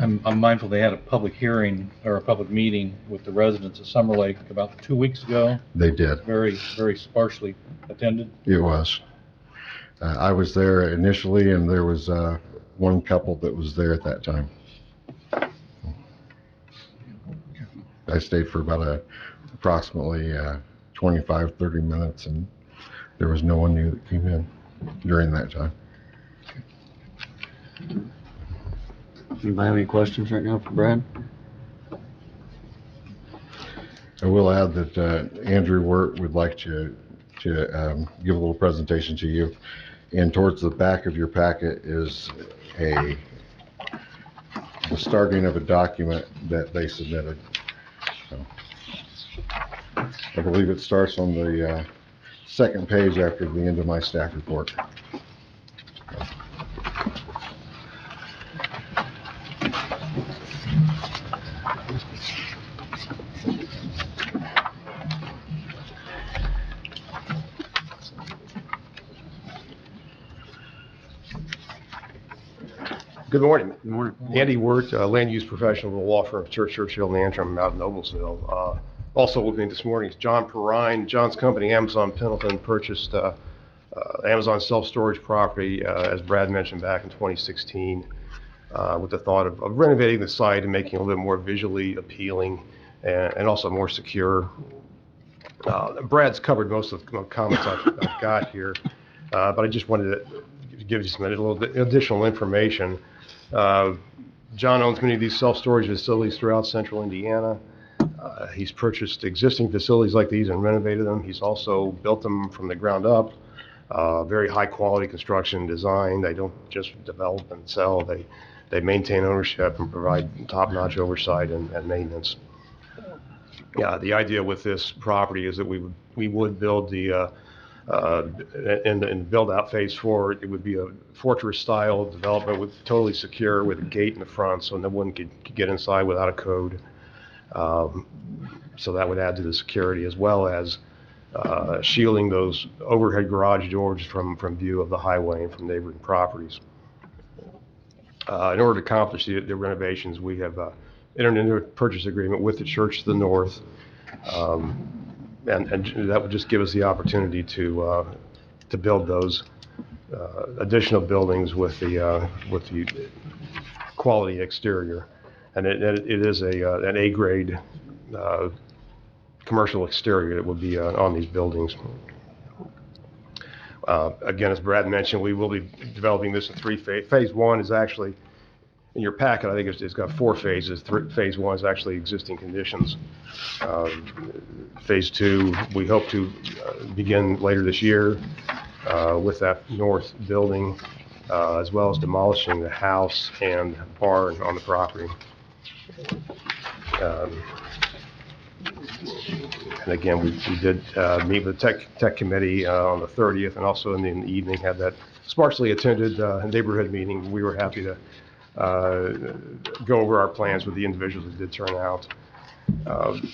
I'm mindful they had a public hearing or a public meeting with the residents of Summer Lake about 2 weeks ago. They did. Very, very sparsely attended. It was. I was there initially, and there was one couple that was there at that time. I stayed for about approximately 25, 30 minutes, and there was no one new that came in during that time. Anybody have any questions right now for Brad? I will add that Andrew Wirt would like to give a little presentation to you. And towards the back of your packet is the starting of a document that they submitted. So, I believe it starts on the second page after the end of my staff report. Good morning. Good morning. Andy Wirt, land use professional with the law firm of Churchill and Antrim out in Noblesville. Also with me this morning is John Perrine. John's company, Amazon Pendleton, purchased Amazon self-storage property, as Brad mentioned, back in 2016, with the thought of renovating the site and making it a little bit more visually appealing and also more secure. Brad's covered most of the comments I've got here, but I just wanted to give you some a little bit additional information. John owns many of these self-storage facilities throughout central Indiana. He's purchased existing facilities like these and renovated them. He's also built them from the ground up. Very high quality construction design. They don't just develop and sell. They maintain ownership and provide top-notch oversight and maintenance. Yeah, the idea with this property is that we would build the, in build-out phase 4, it would be a fortress-style development with totally secure with a gate in the front, so no one could get inside without a code. So that would add to the security, as well as shielding those overhead garage doors from view of the highway and from neighboring properties. In order to accomplish the renovations, we have entered into a purchase agreement with the church to the north, and that would just give us the opportunity to build those additional buildings with the quality exterior, and it is an A-grade commercial exterior that will be on these buildings. Again, as Brad mentioned, we will be developing this in 3 phases. Phase 1 is actually, in your packet, I think it's got 4 phases. Phase 1 is actually existing conditions. Phase 2, we hope to begin later this year with that north building, as well as demolishing the house and barn on the property. And again, we did meet with the tech committee on the 30th, and also in the evening had that sparsely attended neighborhood meeting. We were happy to go over our plans with the individuals that did turn out.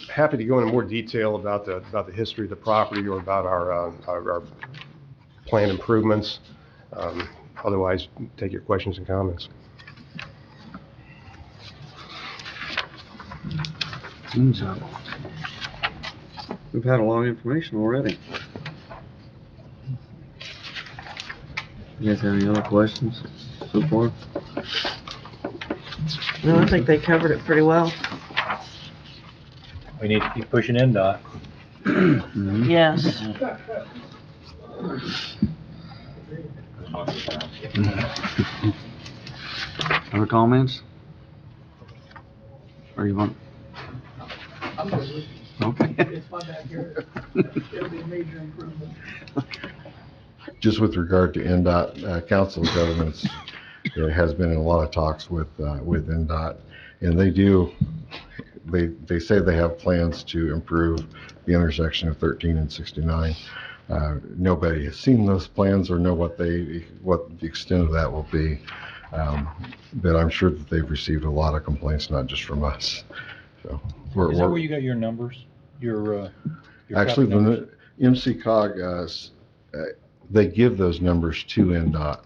Happy to go into more detail about the history of the property or about our planned improvements. Otherwise, take your questions and comments. Seems we've had a lot of information already. You guys have any other questions so far? No, I think they covered it pretty well. We need to keep pushing NDOT. Yes. Other comments? Or you want? Okay. It's my backyard. It'll be a major improvement. Just with regard to NDOT, Council of Governments has been in a lot of talks with NDOT, and they say they have plans to improve the intersection of 13 and 69. Nobody has seen those plans or know what the extent of that will be, but I'm sure that they've received a lot of complaints, not just from us. So Is that where you got your numbers? Your actually, traffic numbers? the MCCOG, they give those numbers to NDOT,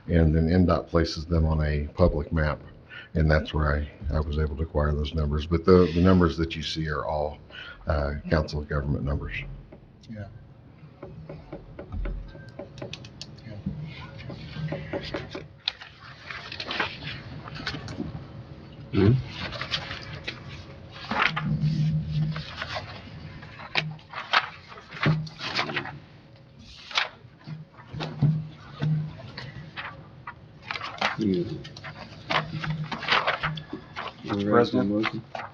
and then NDOT places them on a public map, and that's where I was able to acquire those numbers. But the numbers that you see are all Council of Government numbers. Yeah. Mm-hmm. Mr. President,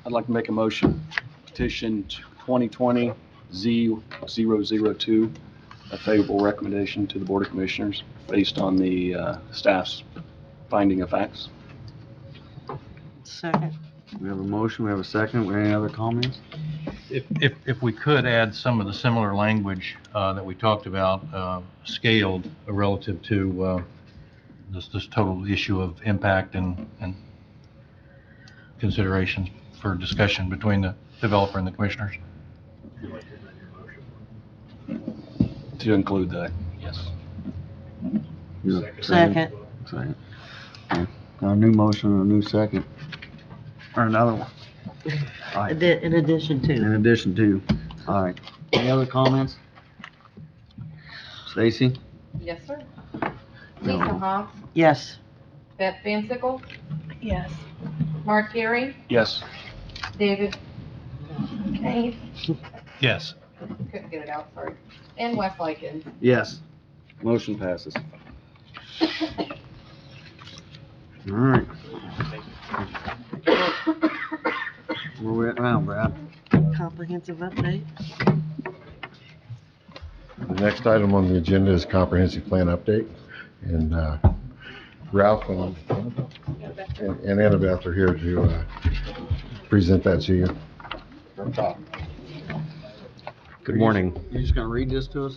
I'd like to make a motion, petition 2020-Z002, a favorable recommendation to the Board of Commissioners based on the staff's finding of facts. Second. We have a motion, we have a second. Any other comments? If we could add some of the similar language that we talked about, scaled relative to this total issue of impact and considerations for discussion between the developer and the commissioners. To include that, Yes. Second. Second. Okay. Got a new motion and a new second. Or another one. All right. In addition to. In addition to. All right. Any other comments? Stacy? Yes, sir. Lisa Hobbs, Yes. Beth Van Sickle, Yes. Mark Gary, yes. David Kane, Yes. couldn't get it out, sorry, and Wes Likens. Yes. Motion passes. All right. Where we at now, Brad? Comprehensive update. The next item on the agenda is comprehensive plan update, and Ralph and Annabeth are here to present that to you. Good morning. You just gonna read this to us?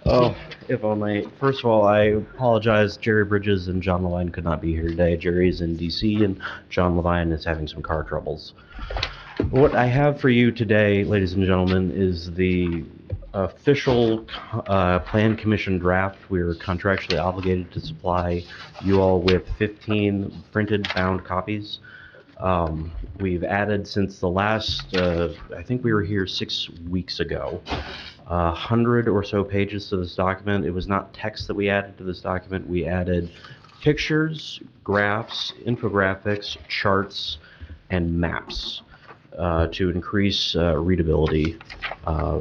Oh, if only. First of all, I apologize. Jerry Bridges and John Levine could not be here today. Jerry's in DC and John Levine is having some car troubles. What I have for you today, ladies and gentlemen, is the official Plan Commission draft. We are contractually obligated to supply you all with 15 printed bound copies. We've added since the last, I think we were here 6 weeks ago, 100 or so pages to this document. It was not text that we added to this document. We added pictures, graphs, infographics, charts, and maps to increase readability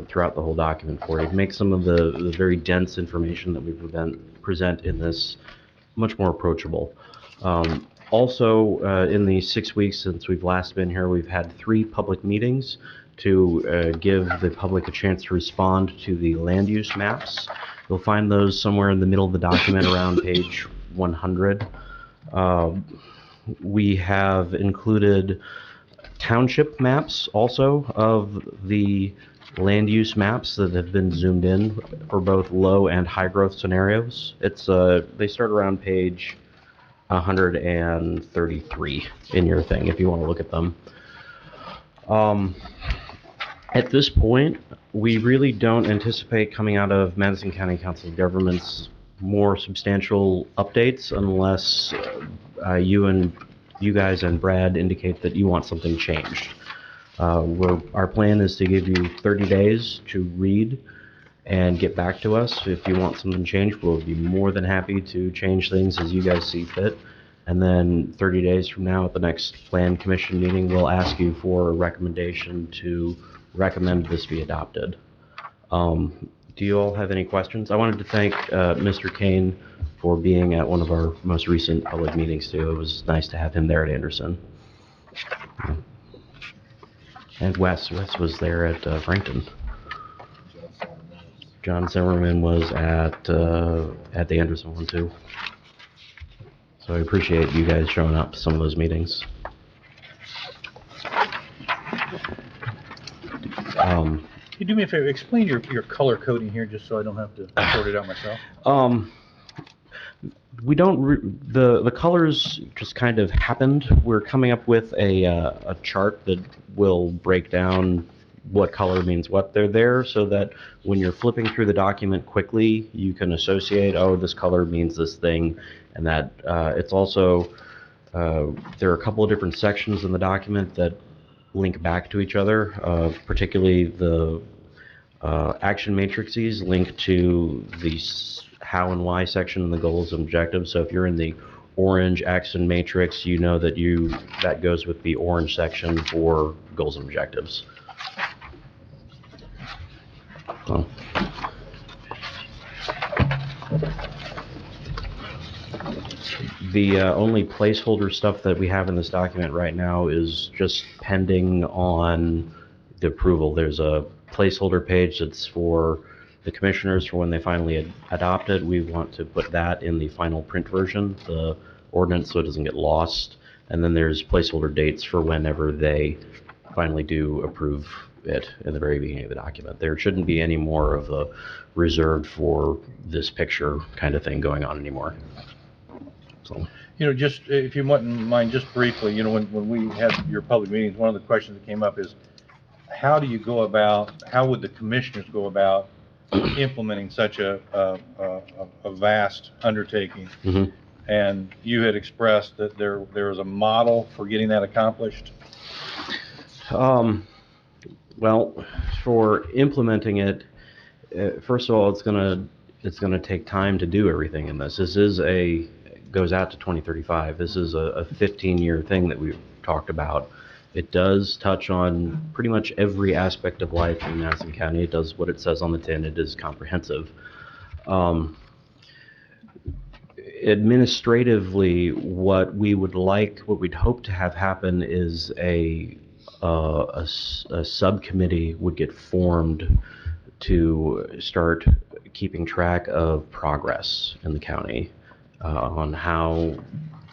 throughout the whole document for you. Make some of the very dense information that we present in this much more approachable. Also, in the 6 weeks since we've last been here, we've had 3 public meetings to give the public a chance to respond to the land use maps. You'll find those somewhere in the middle of the document around page 100. We have included township maps also of the land use maps that have been zoomed in for both low and high growth scenarios. They start around page 133 in your thing if you want to look at them. At this point, we really don't anticipate coming out of Madison County Council of Governments more substantial updates unless you guys and Brad indicate that you want something changed. Our plan is to give you 30 days to read and get back to us. If you want something changed, we'll be more than happy to change things as you guys see fit. And then 30 days from now at the next Plan Commission meeting, we'll ask you for a recommendation to recommend this be adopted. Do you all have any questions? I wanted to thank Mr. Kane for being at one of our most recent public meetings too. It was nice to have him there at Anderson. And Wes was there at Frankton. John Zimmerman was at the Anderson one too. So I appreciate you guys showing up to some of those meetings. Can you do me a favor, explain your color coding here, just so I don't have to sort it out myself? We don't, the colors just kind of happened. We're coming up with a chart that will break down what color means what. They're there so that when you're flipping through the document quickly, you can associate, oh, this color means this thing, and that it's also, there are a couple of different sections in the document that link back to each other, particularly the action matrices link to the how and why section in the goals and objectives. So if you're in the orange action matrix, you know that that goes with the orange section for goals and objectives. So. The only placeholder stuff that we have in this document right now is just pending on the approval. There's a placeholder page that's for the commissioners for when they finally adopt it. We want to put that in the final print version, the ordinance, so it doesn't get lost. And then there's placeholder dates for whenever they finally do approve it in the very beginning of the document. There shouldn't be any more of a reserved for this picture kind of thing going on anymore. So. Just if you wouldn't mind, just briefly, when we had your public meetings, one of the questions that came up is, how would the commissioners go about implementing such a vast undertaking? Mm-hmm. And you had expressed that there is a model for getting that accomplished. Well, for implementing it, first of all, it's gonna take time to do everything in this. This is goes out to 2035. This is a 15-year thing that we've talked about. It does touch on pretty much every aspect of life in Madison County. It does what it says on the tin. It is comprehensive. Administratively, what we'd hope to have happen is a subcommittee would get formed to start keeping track of progress in the county on how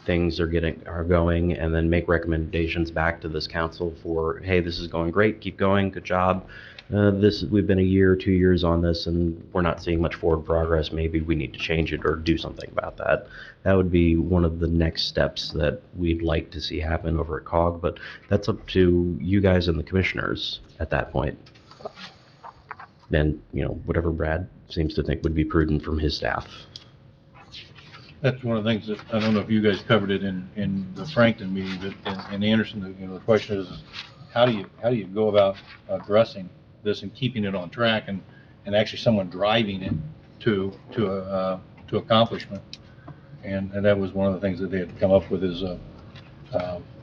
things are going, and then make recommendations back to this council for, hey, this is going great, keep going, good job. We've been a year, 2 years on this, and we're not seeing much forward progress. Maybe we need to change it or do something about that. That would be one of the next steps that we'd like to see happen over at COG, but that's up to you guys and the commissioners at that point. And, whatever Brad seems to think would be prudent from his staff. That's one of the things that, I don't know if you guys covered it in the Frankton meeting, but in Anderson, the question is, how do you go about addressing this and keeping it on track and actually someone driving it to accomplishment? And that was one of the things that they had come up with is an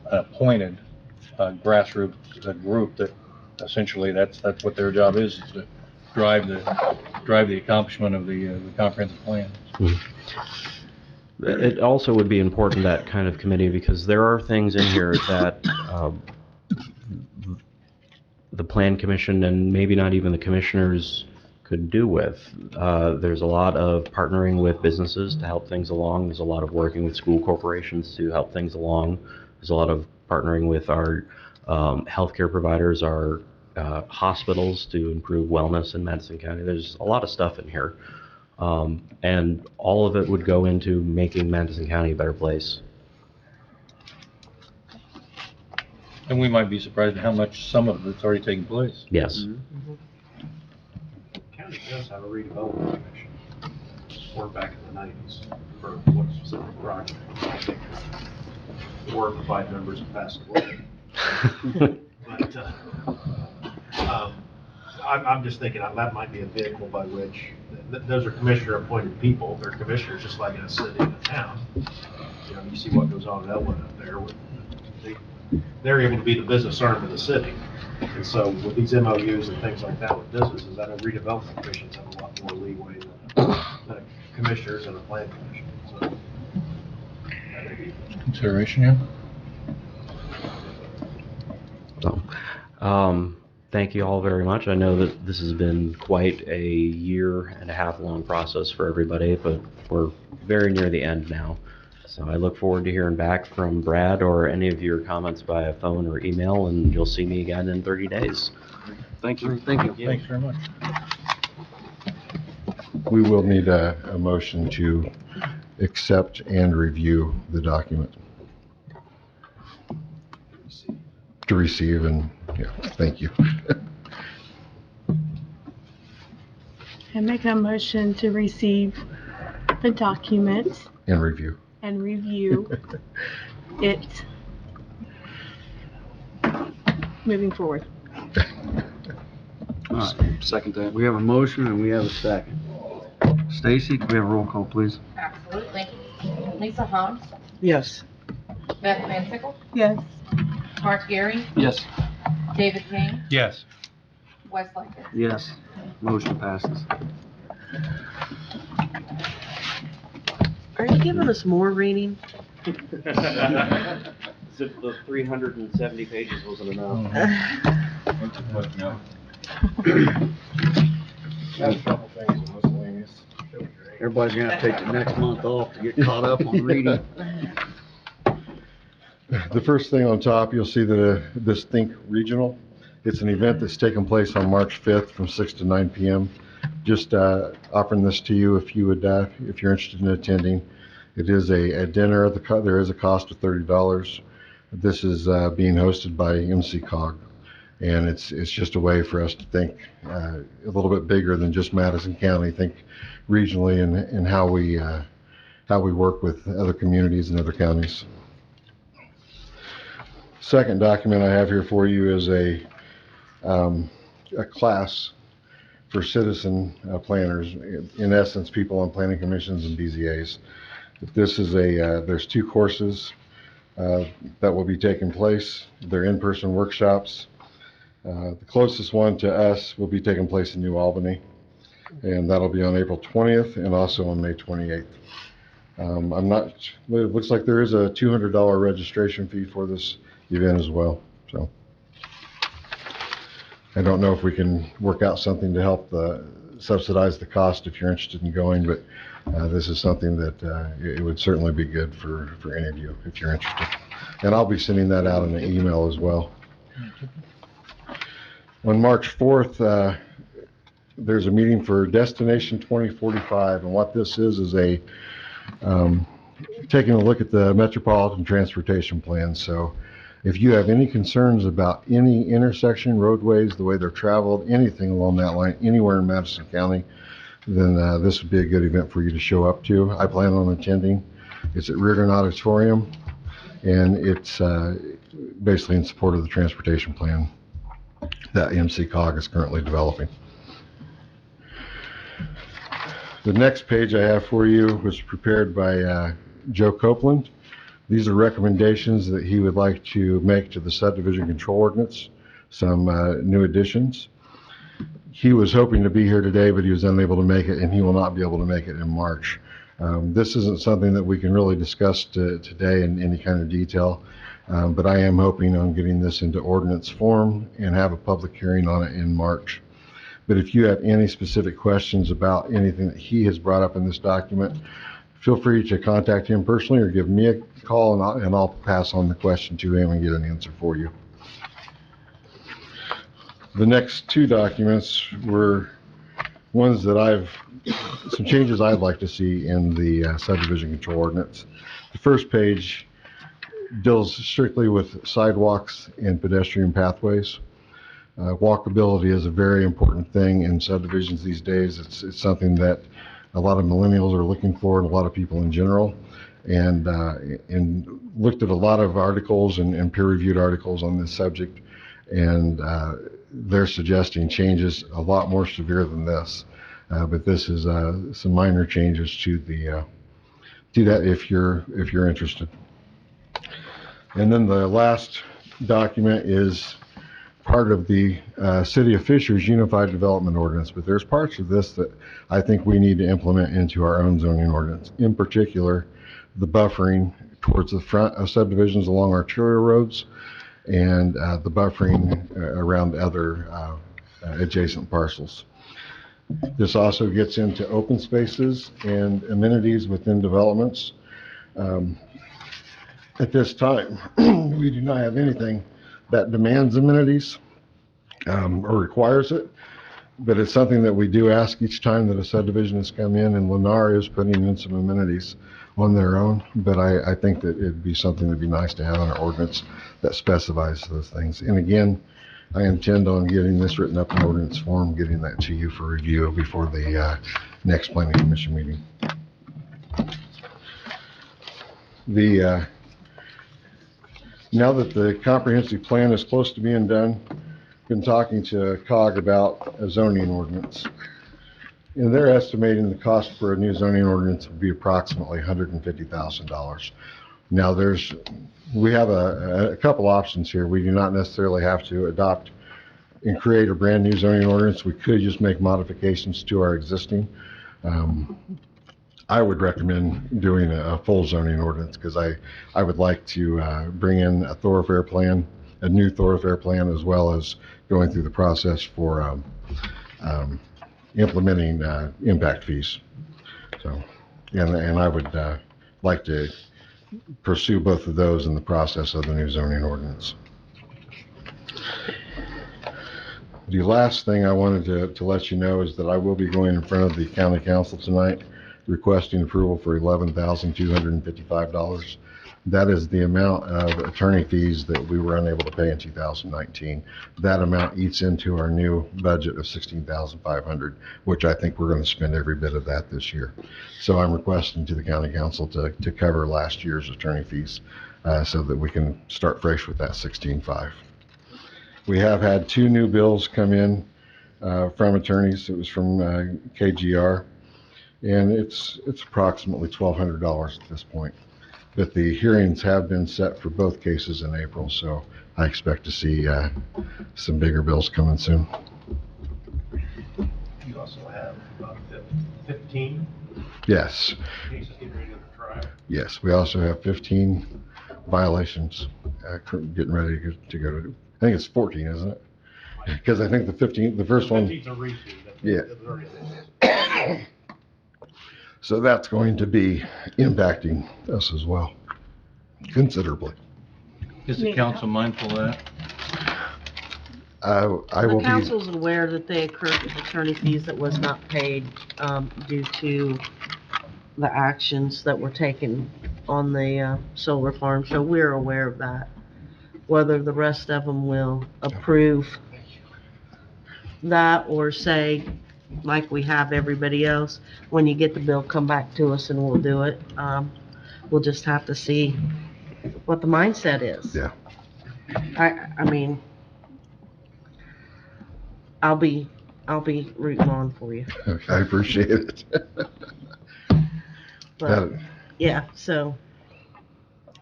appointed grassroots group that essentially that's what their job is to drive the accomplishment of the comprehensive plan. It also would be important, that kind of committee, because there are things in here that the Plan Commission and maybe not even the commissioners could do with. There's a lot of partnering with businesses to help things along. There's a lot of working with school corporations to help things along. There's a lot of partnering with our healthcare providers, our hospitals to improve wellness in Madison County. There's a lot of stuff in here. And all of it would go into making Madison County a better place. And we might be surprised at how much some of it's already taken place. Yes. The county does have a redevelopment commission, or back in the 90s, for one specific project. 4 of the 5 members have passed away. But I'm just thinking that might be a vehicle by which, those are commissioner-appointed people. They're commissioners just like in a city and a town. You see what goes on in Elwood up there. They're able to be the business arm of the city. And so with these MOUs and things like that with businesses, I know redevelopment commissions have a lot more leeway than commissioners and a plan commission. So that may be Consideration, yeah. So, thank you all very much. I know that this has been quite a 1.5 year long process for everybody, but we're very near the end now. So I look forward to hearing back from Brad or any of your comments via phone or email, and you'll see me again in 30 days. Thank you. Thank you. Thanks very much. We will need a motion to accept and review the document. To receive and, thank you. I make a motion to receive the document And review. and review it moving forward. All right. Second that. We have a motion and we have a second. Stacy, can we have a roll call, please? Absolutely. Lisa Hobbs, Yes. Beth Vansickle, Yes. Mark Gary, Yes. David King, Yes. Wes Likens. Yes. Motion passes. Are you giving us more reading? The 370 pages wasn't enough. Everybody's gonna have to take the next month off to get caught up on reading. The first thing on top, you'll see that this Think Regional. It's an event that's taking place on March 5th from 6 to 9 p.m. Just offering this to you if you would, if you're interested in attending. It is a dinner. There is a cost of $30. This is being hosted by MC-COG, and it's just a way for us to think a little bit bigger than just Madison County. Think regionally and how we work with other communities and other counties. Second document I have here for you is a class for citizen planners, in essence, people on planning commissions and BZAs. This is there's 2 courses that will be taking place. They're in-person workshops. The closest one to us will be taking place in New Albany, and that'll be on April 20th and also on May 28th. It looks like there is a $200 registration fee for this event as well. So I don't know if we can work out something to help subsidize the cost if you're interested in going, but this is something that it would certainly be good for any of you if you're interested. And I'll be sending that out in an email as well. On March 4th, there's a meeting for Destination 2045, and what this is a taking a look at the Metropolitan Transportation Plan. So if you have any concerns about any intersection, roadways, the way they're traveled, anything along that line, anywhere in Madison County, then this would be a good event for you to show up to. I plan on attending. It's at Reardon Auditorium, and it's basically in support of the transportation plan that MCCOG is currently developing. The next page I have for you was prepared by Joe Copeland. These are recommendations that he would like to make to the subdivision control ordinance, some new additions. He was hoping to be here today, but he was unable to make it, and he will not be able to make it in March. This isn't something that we can really discuss today in any kind of detail, but I am hoping on getting this into ordinance form and have a public hearing on it in March. But if you have any specific questions about anything that he has brought up in this document, feel free to contact him personally or give me a call, and I'll pass on the question to him and get an answer for you. The next two documents were ones that some changes I'd like to see in the subdivision control ordinance. The first page deals strictly with sidewalks and pedestrian pathways. Walkability is a very important thing in subdivisions these days. It's something that a lot of millennials are looking for, and a lot of people in general, and looked at a lot of articles and peer-reviewed articles on this subject, and they're suggesting changes a lot more severe than this. But this is some minor changes to that if you're interested. And then the last document is part of the City of Fishers Unified Development Ordinance, but there's parts of this that I think we need to implement into our own zoning ordinance. In particular, the buffering towards the front of subdivisions along arterial roads, and the buffering around other adjacent parcels. This also gets into open spaces and amenities within developments. At this time, we do not have anything that demands amenities or requires it, but it's something that we do ask each time that a subdivision has come in, and Lennar is putting in some amenities on their own, but I think that it'd be something that'd be nice to have in our ordinance that specifies those things. And again, I intend on getting this written up in ordinance form, getting that to you for review before the next planning commission meeting. Now that the comprehensive plan is close to being done, been talking to COG about a zoning ordinance. And they're estimating the cost for a new zoning ordinance would be approximately $150,000. Now we have a couple options here. We do not necessarily have to adopt and create a brand new zoning ordinance. We could just make modifications to our existing. I would recommend doing a full zoning ordinance, because I would like to bring in a thoroughfare plan, a new thoroughfare plan, as well as going through the process for implementing impact fees. So, and I would like to pursue both of those in the process of the new zoning ordinance. The last thing I wanted to let you know is that I will be going in front of the county council tonight requesting approval for $11,255. That is the amount of attorney fees that we were unable to pay in 2019. That amount eats into our new budget of $16,500, which I think we're going to spend every bit of that this year. So I'm requesting to the county council to cover last year's attorney fees so that we can start fresh with that $16,500. We have had 2 new bills come in from attorneys. It was from KGR, and it's approximately $1,200 at this point. But the hearings have been set for both cases in April, so I expect to see some bigger bills coming soon. You also have about 15 Yes. cases getting ready to go to trial. Yes, we also have 15 violations getting ready to go to, I think it's 14, isn't it? Because I think the first one. 15's a repeat. Yeah. So that's going to be impacting us as well considerably. Is the council mindful of that? I will The be, council's aware that they accrued attorney fees that was not paid, due to the actions that were taken on the, solar farm, so we're aware of that. Whether the rest of them will approve that or say, like we have everybody else, when you get the bill, come back to us and we'll do it. We'll just have to see what the mindset is. yeah. I mean, I'll be rooting on for you. I appreciate it. But, yeah, so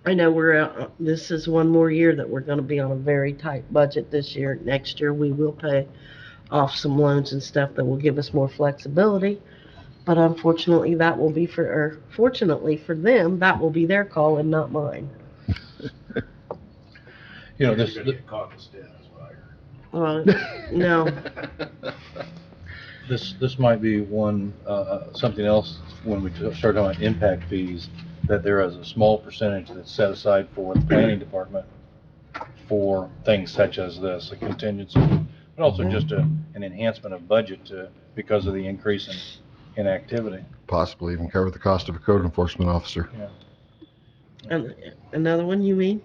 I know this is one more year that we're gonna be on a very tight budget this year. Next year, we will pay off some loans and stuff that will give us more flexibility. But unfortunately, fortunately for them, that will be their call and not mine. You know, You're this, gonna get caught instead, is what I heard. Well, no, this might be one, something else when we start talking about impact fees, that there is a small percentage that's set aside for the planning department for things such as this, a contingency, but also just an enhancement of budget because of the increase in activity. Possibly even cover the cost of a code enforcement officer. and another one, you mean?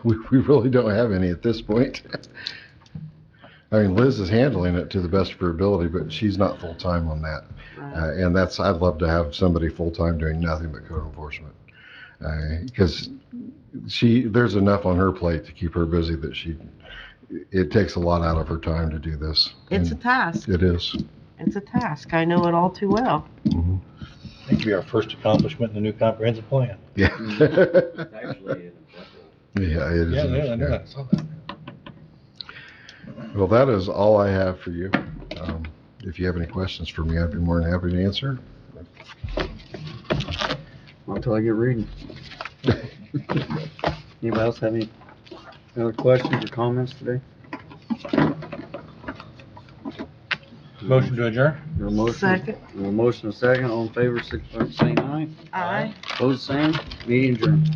We really don't have any at this point. I mean, Liz is handling it to the best of her ability, but she's not full-time on that. Right. And I'd love to have somebody full-time doing nothing but code enforcement. Because there's enough on her plate to keep her busy that it takes a lot out of her time to do this. It's a And task. It is. It's a task. I know it all too well. Mhm. That could be our first accomplishment in the new comprehensive plan. Yeah. Actually, Yeah, it is. Yeah, I know, I saw that. Well, that is all I have for you. If you have any questions for me, I'd be more than happy to answer. Not until I get reading. Anybody else have any other questions or comments today? Motion to adjourn? Your motion? Second. Your motion and second, all in favor, signify by saying aye. Aye. Opposed, same. Meeting adjourned.